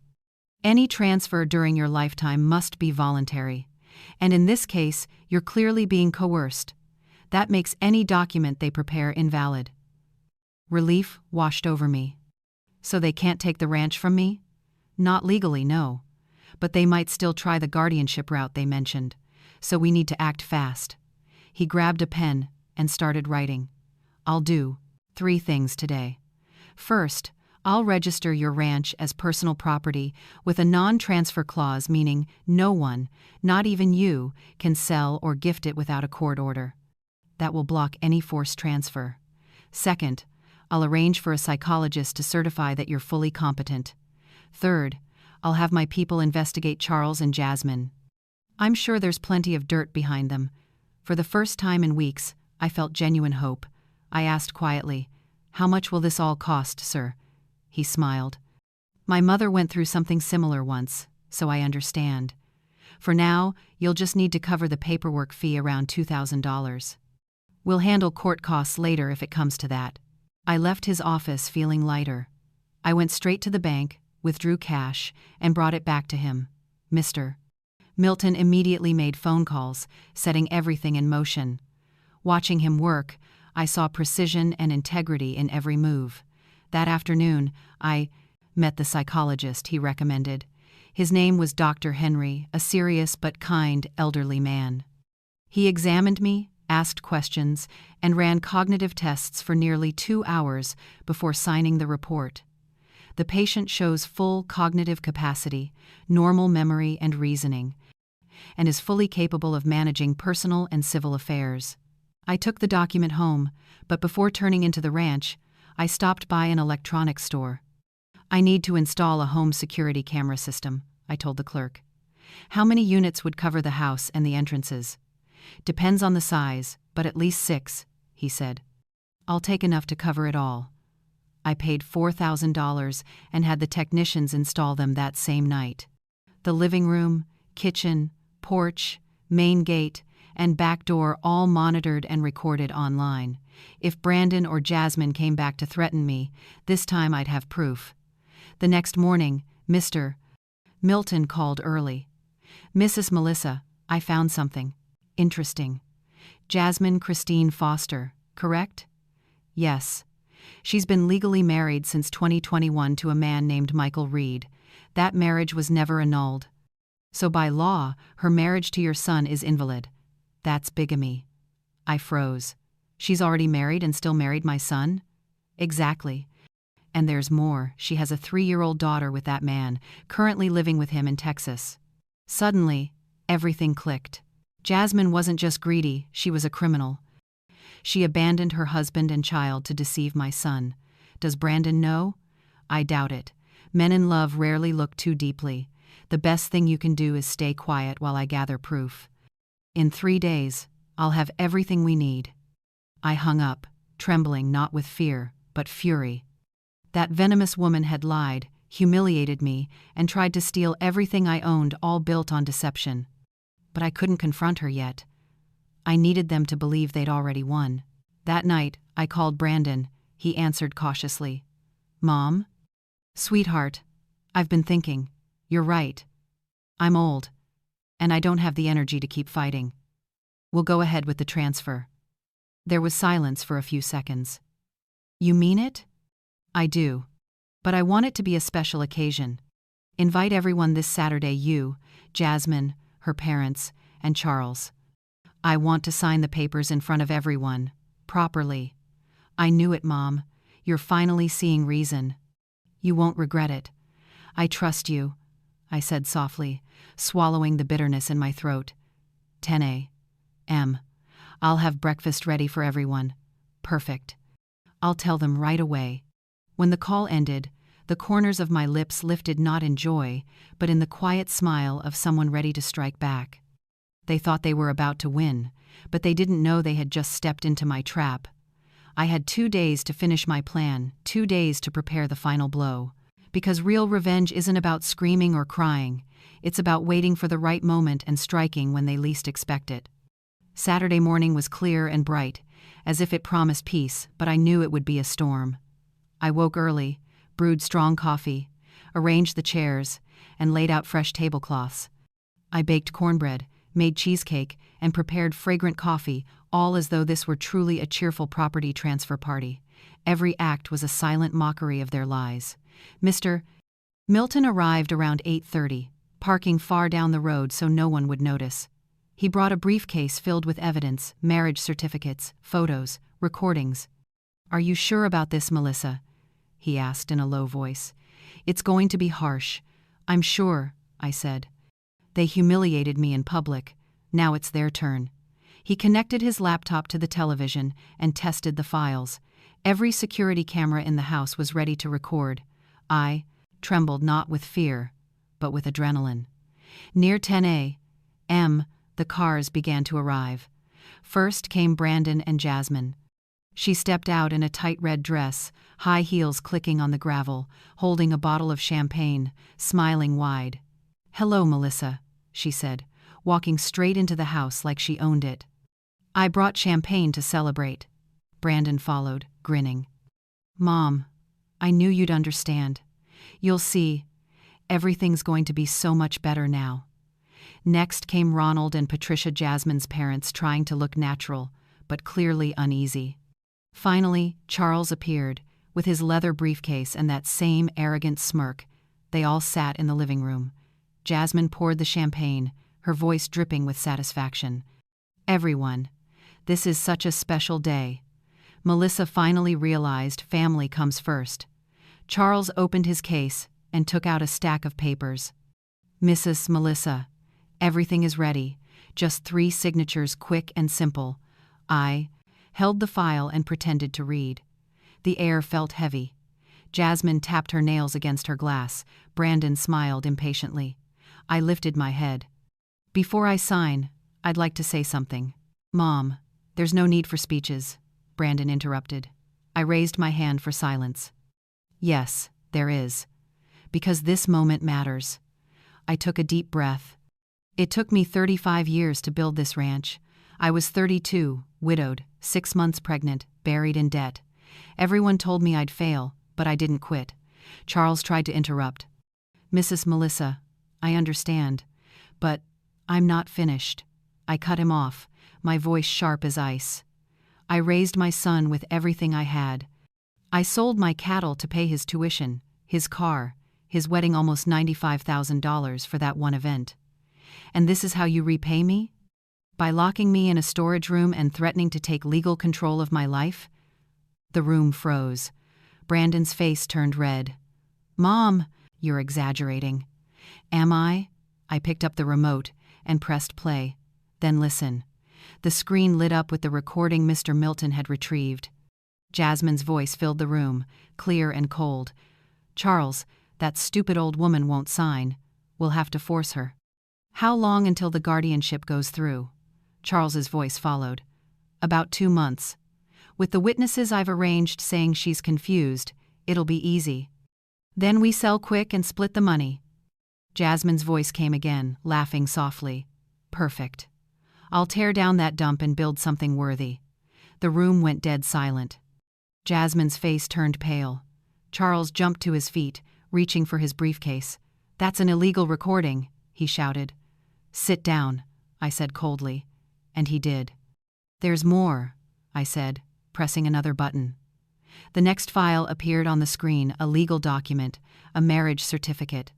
Any transfer during your lifetime must be voluntary, and in this case, you're clearly being coerced. That makes any document they prepare invalid." Relief washed over me. "So they can't take the ranch from me?" "Not legally, no. But they might still try the guardianship route they mentioned, so we need to act fast." He grabbed a pen and started writing. "I'll do 3 things today. First, I'll register your ranch as personal property with a non-transfer clause, meaning no one, not even you, can sell or gift it without a court order. That will block any forced transfer. Second, I'll arrange for a psychologist to certify that you're fully competent. Third, I'll have my people investigate Charles and Jasmine. I'm sure there's plenty of dirt behind them." For the first time in weeks, I felt genuine hope. I asked quietly, "How much will this all cost, sir?" He smiled. "My mother went through something similar once, so I understand. For now, you'll just need to cover the paperwork fee around $2,000. We'll handle court costs later if it comes to that." I left his office feeling lighter. I went straight to the bank, withdrew cash, and brought it back to him. "Mr. Milton immediately made phone calls, setting everything in motion. Watching him work, I saw precision and integrity in every move. That afternoon, I met the psychologist he recommended. His name was Dr. Henry, a serious but kind elderly man. He examined me, asked questions, and ran cognitive tests for nearly 2 hours before signing the report. The patient shows full cognitive capacity, normal memory and reasoning, and is fully capable of managing personal and civil affairs. I took the document home, but before turning into the ranch, I stopped by an electronics store. "I need to install a home security camera system," I told the clerk. "How many units would cover the house and the entrances?" "Depends on the size, but at least 6, he said. "I'll take enough to cover it all." I paid $4,000 and had the technicians install them that same night. The living room, kitchen, porch, main gate, and back door all monitored and recorded online. If Brandon or Jasmine came back to threaten me, this time I'd have proof. The next morning, Mr. Milton called early. "Mrs. Melissa, I found something interesting. Jasmine Christine Foster, correct?" "Yes. She's been legally married since 2021 to a man named Michael Reed. That marriage was never annulled. So by law, her marriage to your son is invalid. That's bigamy." I froze. "She's already married and still married my son?" "Exactly. And there's more. She has a 3-year-old daughter with that man, currently living with him in Texas." Suddenly, everything clicked. Jasmine wasn't just greedy, she was a criminal. She abandoned her husband and child to deceive my son. Does Brandon know? I doubt it. Men in love rarely look too deeply. The best thing you can do is stay quiet while I gather proof. In 3 days, I'll have everything we need. I hung up, trembling not with fear, but fury. That venomous woman had lied, humiliated me, and tried to steal everything I owned, all built on deception. But I couldn't confront her yet. I needed them to believe they'd already won. That night, I called Brandon. He answered cautiously. "Mom?" "Sweetheart, I've been thinking. You're right. I'm old, and I don't have the energy to keep fighting. We'll go ahead with the transfer." There was silence for a few seconds. "You mean it?" "I do. But I want it to be a special occasion. Invite everyone this Saturday, you, Jasmine, her parents, and Charles. I want to sign the papers in front of everyone, properly." "I knew it, Mom. You're finally seeing reason. You won't regret it. I trust you," I said softly, swallowing the bitterness in my throat. 10 a.m. I'll have breakfast ready for everyone. Perfect. I'll tell them right away. When the call ended, the corners of my lips lifted not in joy, but in the quiet smile of someone ready to strike back. They thought they were about to win, but they didn't know they had just stepped into my trap. I had 2 days to finish my plan, 2 days to prepare the final blow. Because real revenge isn't about screaming or crying. It's about waiting for the right moment and striking when they least expect it. Saturday morning was clear and bright, as if it promised peace, but I knew it would be a storm. I woke early, brewed strong coffee, arranged the chairs, and laid out fresh tablecloths. I baked cornbread, made cheesecake, and prepared fragrant coffee, all as though this were truly a cheerful property transfer party. Every act was a silent mockery of their lies. Mr. Milton arrived around 8:30, parking far down the road so no one would notice. He brought a briefcase filled with evidence, marriage certificates, photos, recordings. "Are you sure about this, Melissa?" he asked in a low voice. "It's going to be harsh." "I'm sure," I said. "They humiliated me in public. Now it's their turn." He connected his laptop to the television and tested the files. Every security camera in the house was ready to record. I trembled not with fear, but with adrenaline. Near 10 a.m., the cars began to arrive. First came Brandon and Jasmine. She stepped out in a tight red dress, high heels clicking on the gravel, holding a bottle of champagne, smiling wide. "Hello, Melissa," she said, walking straight into the house like she owned it. I brought champagne to celebrate. Brandon followed, grinning. Mom, I knew you'd understand. You'll see. Everything's going to be so much better now. Next came Ronald and Patricia, Jasmine's parents, trying to look natural, but clearly uneasy. Finally, Charles appeared, with his leather briefcase and that same arrogant smirk. They all sat in the living room. Jasmine poured the champagne, her voice dripping with satisfaction. Everyone, this is such a special day. Melissa finally realized family comes first. Charles opened his case and took out a stack of papers. Mrs. Melissa, everything is ready. Just 3 signatures, quick and simple. I held the file and pretended to read. The air felt heavy. Jasmine tapped her nails against her glass. Brandon smiled impatiently. I lifted my head. Before I sign, I'd like to say something. Mom, there's no need for speeches, Brandon interrupted. I raised my hand for silence. Yes, there is. Because this moment matters. I took a deep breath. It took me 35 years to build this ranch. I was 32, widowed, 6 months pregnant, buried in debt. Everyone told me I'd fail, but I didn't quit. Charles tried to interrupt. Mrs. Melissa, I understand, but I'm not finished. I cut him off, my voice sharp as ice. I raised my son with everything I had. I sold my cattle to pay his tuition, his car, his wedding, almost $95,000 for that one event. And this is how you repay me? By locking me in a storage room and threatening to take legal control of my life? The room froze. Brandon's face turned red. Mom, you're exaggerating. Am I? I picked up the remote and pressed play. Then listen. The screen lit up with the recording Mr. Milton had retrieved. Jasmine's voice filled the room, clear and cold. Charles, that stupid old woman won't sign. We'll have to force her. How long until the guardianship goes through? Charles's voice followed. About 2 months. With the witnesses I've arranged saying she's confused, it'll be easy. Then we sell quick and split the money. Jasmine's voice came again, laughing softly. Perfect. I'll tear down that dump and build something worthy. The room went dead silent. Jasmine's face turned pale. Charles jumped to his feet, reaching for his briefcase. That's an illegal recording, he shouted. Sit down, I said coldly. And he did. There's more, I said, pressing another button. The next file appeared on the screen, a legal document, a marriage certificate.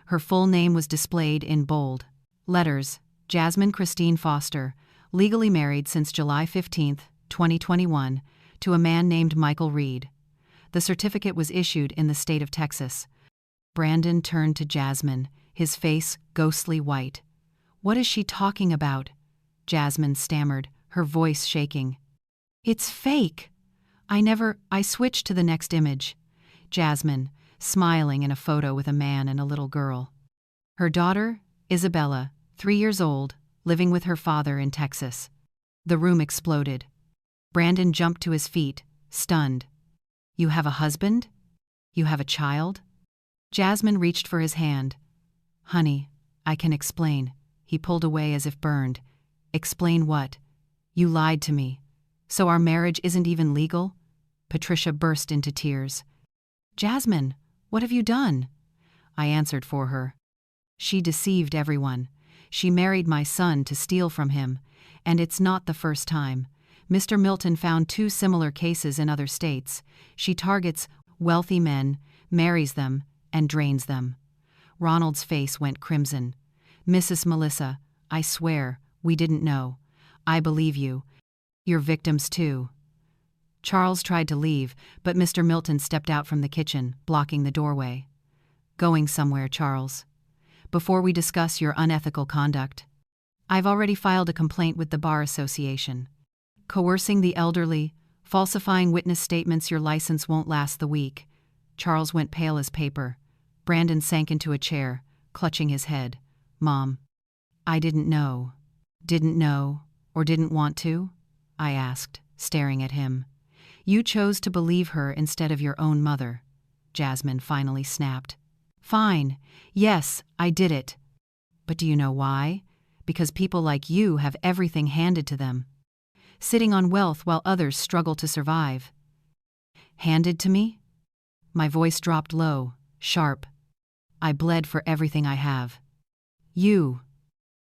Her full name was displayed in bold letters. Jasmine Christine Foster, legally married since July 15, 2021, to a man named Michael Reed. The certificate was issued in the state of Texas. Brandon turned to Jasmine, his face ghostly white. What is she talking about? Jasmine stammered, her voice shaking. It's fake. I switched to the next image. Jasmine, smiling in a photo with a man and a little girl. Her daughter, Isabella, 3 years old, living with her father in Texas. The room exploded. Brandon jumped to his feet, stunned. You have a husband? You have a child? Jasmine reached for his hand. Honey, I can explain. He pulled away as if burned. Explain what? You lied to me. So our marriage isn't even legal? Patricia burst into tears. Jasmine, what have you done? I answered for her. She deceived everyone. She married my son to steal from him, and it's not the first time. Mr. Milton found 2 similar cases in other states. She targets wealthy men, marries them, and drains them. Ronald's face went crimson. Mrs. Melissa, I swear, we didn't know. I believe you. You're victims too. Charles tried to leave, but Mr. Milton stepped out from the kitchen, blocking the doorway. Going somewhere, Charles. Before we discuss your unethical conduct. I've already filed a complaint with the Bar Association. Coercing the elderly, falsifying witness statements, your license won't last the week. Charles went pale as paper. Brandon sank into a chair, clutching his head. Mom. I didn't know. Didn't know, or didn't want to? I asked, staring at him. You chose to believe her instead of your own mother. Jasmine finally snapped. Fine. Yes, I did it. But do you know why? because people like you have everything handed to them, sitting on wealth while others struggle to survive. Handed to me? My voice dropped low, sharp. I bled for everything I have. You,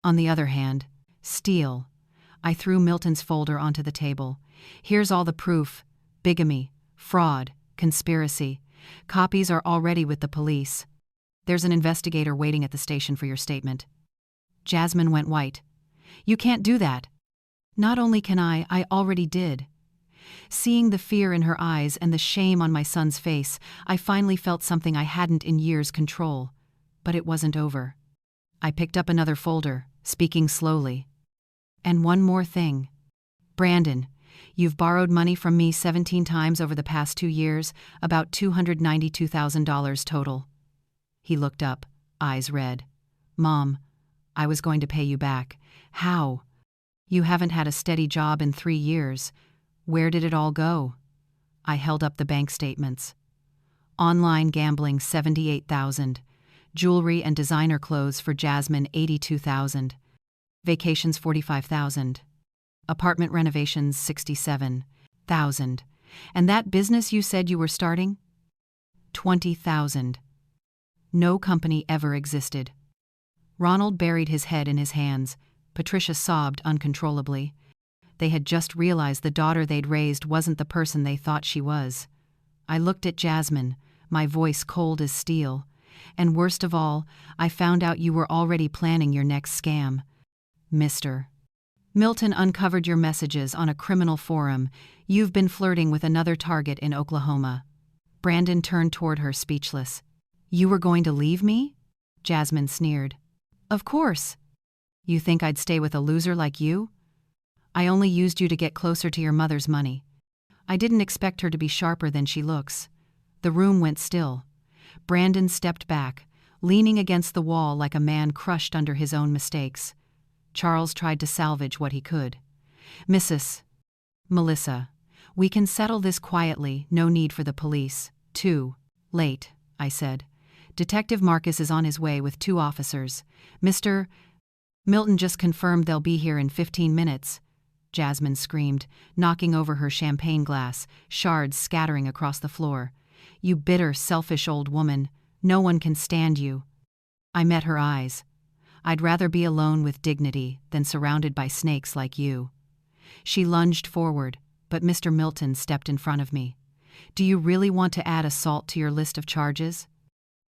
on the other hand, steal. I threw Milton's folder onto the table. Here's all the proof: bigamy, fraud, conspiracy. Copies are already with the police. There's an investigator waiting at the station for your statement. Jasmine went white. You can't do that. Not only can I already did. Seeing the fear in her eyes and the shame on my son's face, I finally felt something I hadn't in years control. But it wasn't over. I picked up another folder, speaking slowly. And one more thing. Brandon, you've borrowed money from me 17 times over the past 2 years, about $292,000 total. He looked up, eyes red. Mom, I was going to pay you back. How? You haven't had a steady job in 3 years. Where did it all go? I held up the bank statements. Online gambling $78,000. Jewelry and designer clothes for Jasmine $82,000. Vacations $45,000. Apartment renovations $67,000. And that business you said you were starting? $20,000. No company ever existed. Ronald buried his head in his hands. Patricia sobbed uncontrollably. They had just realized the daughter they'd raised wasn't the person they thought she was. I looked at Jasmine, my voice cold as steel. And worst of all, I found out you were already planning your next scam. Mr. Milton uncovered your messages on a criminal forum. You've been flirting with another target in Oklahoma. Brandon turned toward her, speechless. You were going to leave me? Jasmine sneered. Of course. You think I'd stay with a loser like you? I only used you to get closer to your mother's money. I didn't expect her to be sharper than she looks. The room went still. Brandon stepped back, leaning against the wall like a man crushed under his own mistakes. Charles tried to salvage what he could. Mrs. Melissa, we can settle this quietly, no need for the police. Too late, I said. Detective Marcus is on his way with 2 officers. Mr. Milton just confirmed they'll be here in 15 minutes. Jasmine screamed, knocking over her champagne glass, shards scattering across the floor. You bitter, selfish old woman. No one can stand you. I met her eyes. I'd rather be alone with dignity than surrounded by snakes like you. She lunged forward, but Mr. Milton stepped in front of me. Do you really want to add assault to your list of charges?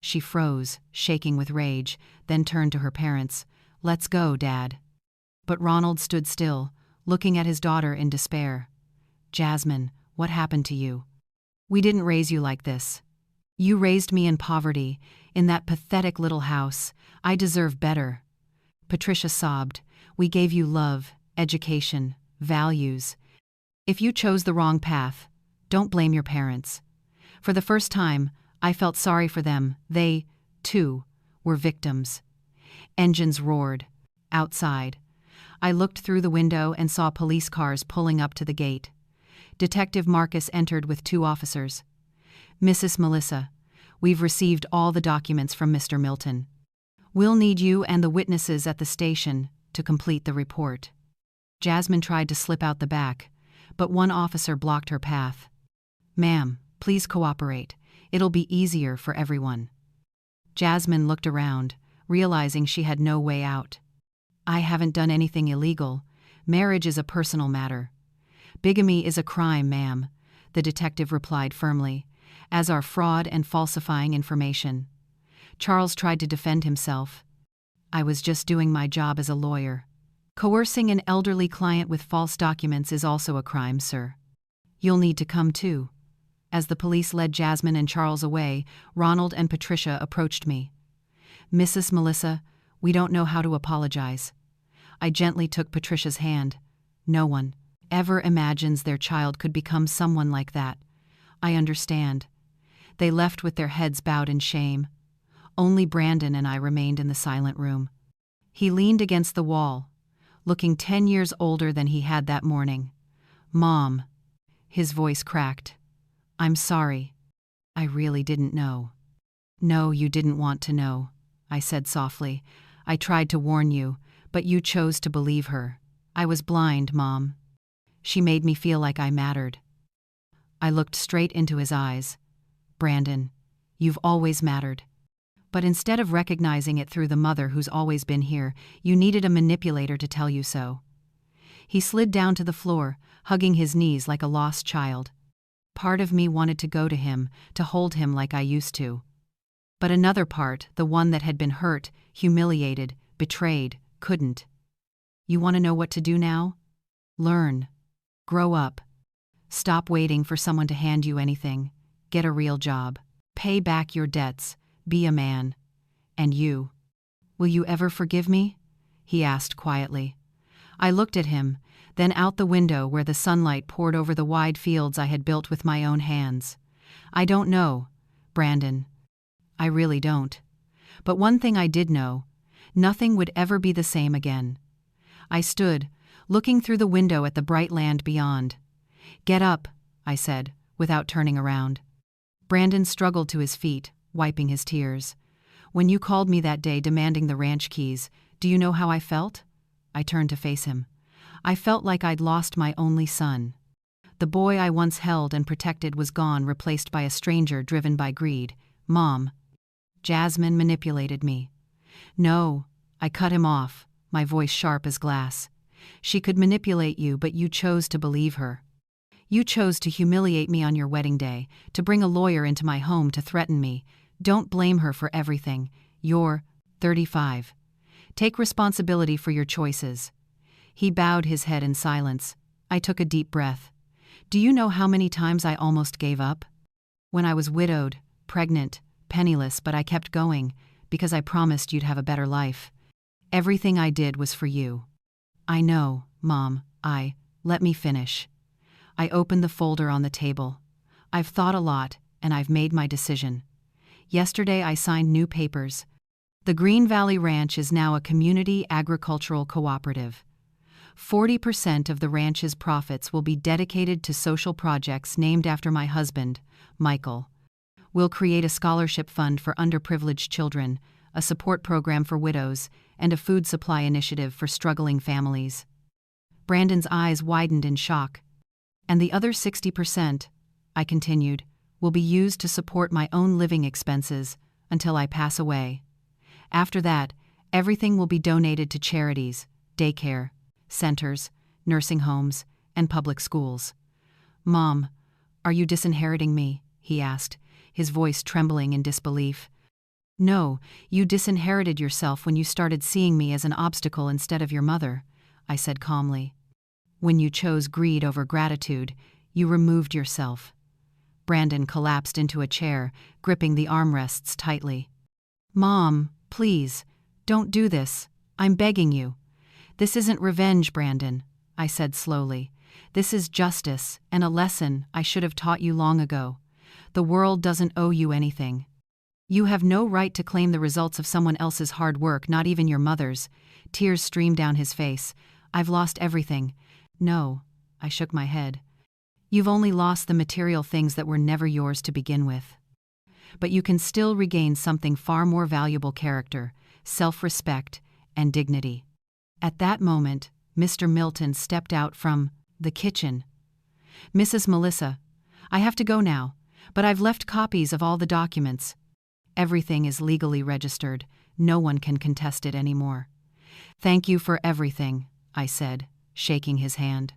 She froze, shaking with rage, then turned to her parents. Let's go, Dad. But Ronald stood still, looking at his daughter in despair. Jasmine, what happened to you? We didn't raise you like this. You raised me in poverty, in that pathetic little house. I deserve better. Patricia sobbed. We gave you love, education, values. If you chose the wrong path, don't blame your parents. For the first time, I felt sorry for them. They, too, were victims. Engines roared. Outside, I looked through the window and saw police cars pulling up to the gate. Detective Marcus entered with 2 officers. Mrs. Melissa, we've received all the documents from Mr. Milton. We'll need you and the witnesses at the station to complete the report. Jasmine tried to slip out the back, but one officer blocked her path. Ma'am, please cooperate. It'll be easier for everyone. Jasmine looked around, realizing she had no way out. I haven't done anything illegal. Marriage is a personal matter. Bigamy is a crime, ma'am, the detective replied firmly, as are fraud and falsifying information. Charles tried to defend himself. I was just doing my job as a lawyer. Coercing an elderly client with false documents is also a crime, sir. You'll need to come too. As the police led Jasmine and Charles away, Ronald and Patricia approached me. Mrs. Melissa, we don't know how to apologize. I gently took Patricia's hand. No one ever imagines their child could become someone like that. I understand. They left with their heads bowed in shame. Only Brandon and I remained in the silent room. He leaned against the wall, looking 10 years older than he had that morning. Mom. His voice cracked. I'm sorry. I really didn't know. No, you didn't want to know, I said softly. I tried to warn you, But you chose to believe her. I was blind, Mom. She made me feel like I mattered. I looked straight into his eyes. Brandon, you've always mattered. But instead of recognizing it through the mother who's always been here, you needed a manipulator to tell you so. He slid down to the floor, hugging his knees like a lost child. Part of me wanted to go to him, to hold him like I used to. But another part, the one that had been hurt, humiliated, betrayed, couldn't. You want to know what to do now? Learn. Grow up. Stop waiting for someone to hand you anything. Get a real job. Pay back your debts. Be a man. And you? Will you ever forgive me? He asked quietly. I looked at him, then out the window where the sunlight poured over the wide fields I had built with my own hands. I don't know, Brandon. I really don't. But one thing I did know, nothing would ever be the same again. I stood, looking through the window at the bright land beyond. Get up, I said, without turning around. Brandon struggled to his feet, wiping his tears. When you called me that day demanding the ranch keys, do you know how I felt? I turned to face him. I felt like I'd lost my only son. The boy I once held and protected was gone, replaced by a stranger driven by greed. Mom. Jasmine manipulated me. No, I cut him off, my voice sharp as glass. She could manipulate you, but you chose to believe her. You chose to humiliate me on your wedding day, to bring a lawyer into my home to threaten me. Don't blame her for everything. You're 35. Take responsibility for your choices. He bowed his head in silence. I took a deep breath. Do you know how many times I almost gave up? When I was widowed, pregnant, penniless, but I kept going, because I promised you'd have a better life. Everything I did was for you. I know, Mom, let me finish. I opened the folder on the table. I've thought a lot, and I've made my decision. Yesterday I signed new papers. The Green Valley Ranch is now a community agricultural cooperative. 40% of the ranch's profits will be dedicated to social projects named after my husband, Michael. We'll create a scholarship fund for underprivileged children, a support program for widows, and a food supply initiative for struggling families. Brandon's eyes widened in shock. And the other 60%, I continued, will be used to support my own living expenses until I pass away. After that, everything will be donated to charities, daycare, centers, nursing homes, and public schools. Mom, are you disinheriting me? He asked, his voice trembling in disbelief. No, you disinherited yourself when you started seeing me as an obstacle instead of your mother, I said calmly. When you chose greed over gratitude, you removed yourself. Brandon collapsed into a chair, gripping the armrests tightly. Mom, please, don't do this. I'm begging you. This isn't revenge, Brandon, I said slowly. This is justice, and a lesson I should have taught you long ago. The world doesn't owe you anything. You have no right to claim the results of someone else's hard work, not even your mother's. Tears streamed down his face. I've lost everything. No, I shook my head. You've only lost the material things that were never yours to begin with. But you can still regain something far more valuable: character, self-respect, and dignity. At that moment, Mr. Milton stepped out from the kitchen. Mrs. Melissa, I have to go now, but I've left copies of all the documents. Everything is legally registered. No one can contest it anymore. Thank you for everything, I said, shaking his hand.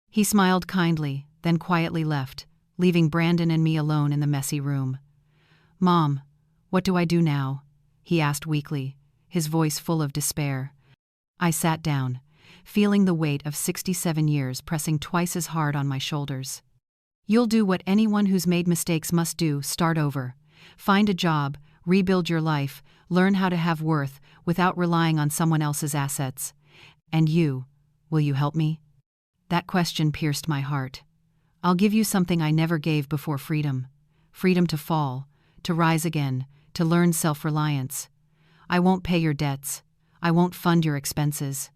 He smiled kindly, then quietly left, leaving Brandon and me alone in the messy room. Mom, what do I do now? He asked weakly, his voice full of despair. I sat down, feeling the weight of 67 years pressing twice as hard on my shoulders. You'll do what anyone who's made mistakes must do: start over. Find a job, rebuild your life, learn how to have worth without relying on someone else's assets. And you, will you help me? That question pierced my heart. I'll give you something I never gave before: freedom. Freedom to fall, to rise again, to learn self-reliance. I won't pay your debts. I won't fund your expenses.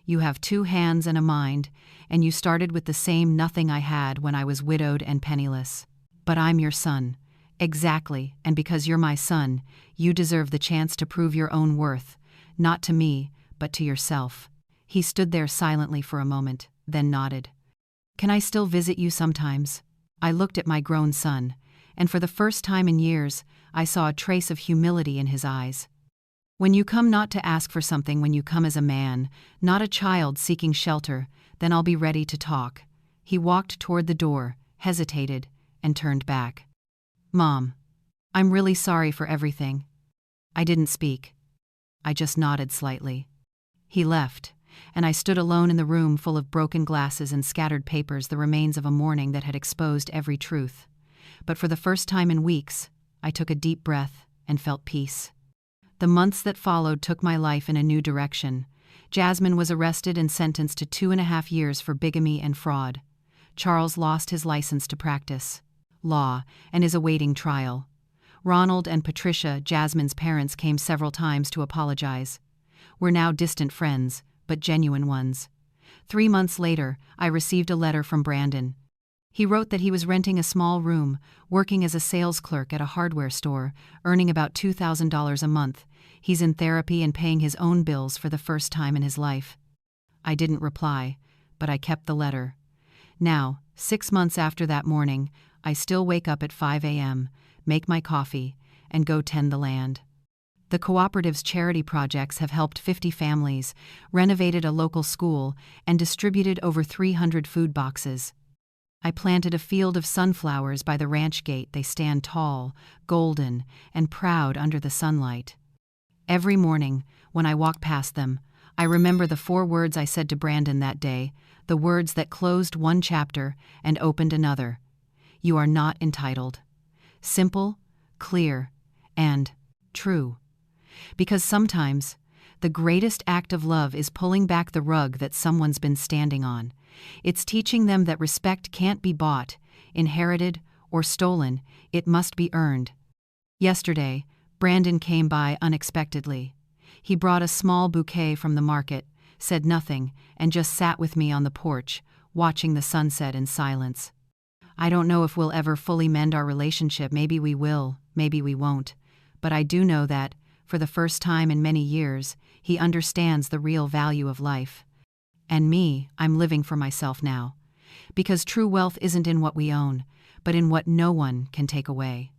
You have 2 hands and a mind, and you started with the same nothing I had when I was widowed and penniless. But I'm your son. Exactly, and because you're my son, you deserve the chance to prove your own worth, not to me, but to yourself." He stood there silently for a moment, then nodded. "Can I still visit you sometimes?" I looked at my grown son, and for the first time in years, I saw a trace of humility in his eyes. "When you come not to ask for something, when you come as a man, not a child seeking shelter, then I'll be ready to talk." He walked toward the door, hesitated, and turned back. "Mom, I'm really sorry for everything." I didn't speak. I just nodded slightly. He left, and I stood alone in the room full of broken glasses and scattered papers, the remains of a morning that had exposed every truth. But for the first time in weeks, I took a deep breath and felt peace. The months that followed took my life in a new direction. Jasmine was arrested and sentenced to 2.5 years for bigamy and fraud. Charles lost his license to practice law and is awaiting trial. Ronald and Patricia, Jasmine's parents, came several times to apologize. We're now distant friends, but genuine ones. 3 months later, I received a letter from Brandon. He wrote that he was renting a small room, working as a sales clerk at a hardware store, earning about $2,000 a month. He's in therapy and paying his own bills for the first time in his life. I didn't reply, but I kept the letter. Now, 6 months after that morning, I still wake up at 5 a.m., make my coffee, and go tend the land. The cooperative's charity projects have helped 50 families, renovated a local school, and distributed over 300 food boxes. I planted a field of sunflowers by the ranch gate. They stand tall, golden, and proud under the sunlight. Every morning, when I walk past them, I remember the 4 words I said to Brandon that day, the words that closed one chapter and opened another. You are not entitled. Simple, clear, and true. Because sometimes, the greatest act of love is pulling back the rug that someone's been standing on. It's teaching them that respect can't be bought, inherited, or stolen. It must be earned. Yesterday, Brandon came by unexpectedly. He brought a small bouquet from the market, said nothing, and just sat with me on the porch, watching the sunset in silence. I don't know if we'll ever fully mend our relationship. Maybe we will, maybe we won't. But I do know that, for the first time in many years, he understands the real value of life. And me, I'm living for myself now. Because true wealth isn't in what we own, but in what no one can take away.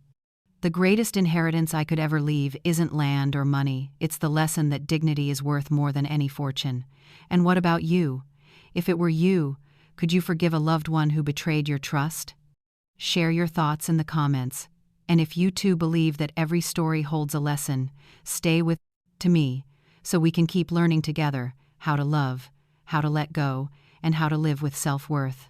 The greatest inheritance I could ever leave isn't land or money. It's the lesson that dignity is worth more than any fortune. And what about you? If it were you, could you forgive a loved one who betrayed your trust? Share your thoughts in the comments. And if you too believe that every story holds a lesson, stay with to me, so we can keep learning together how to love, how to let go, and how to live with self-worth.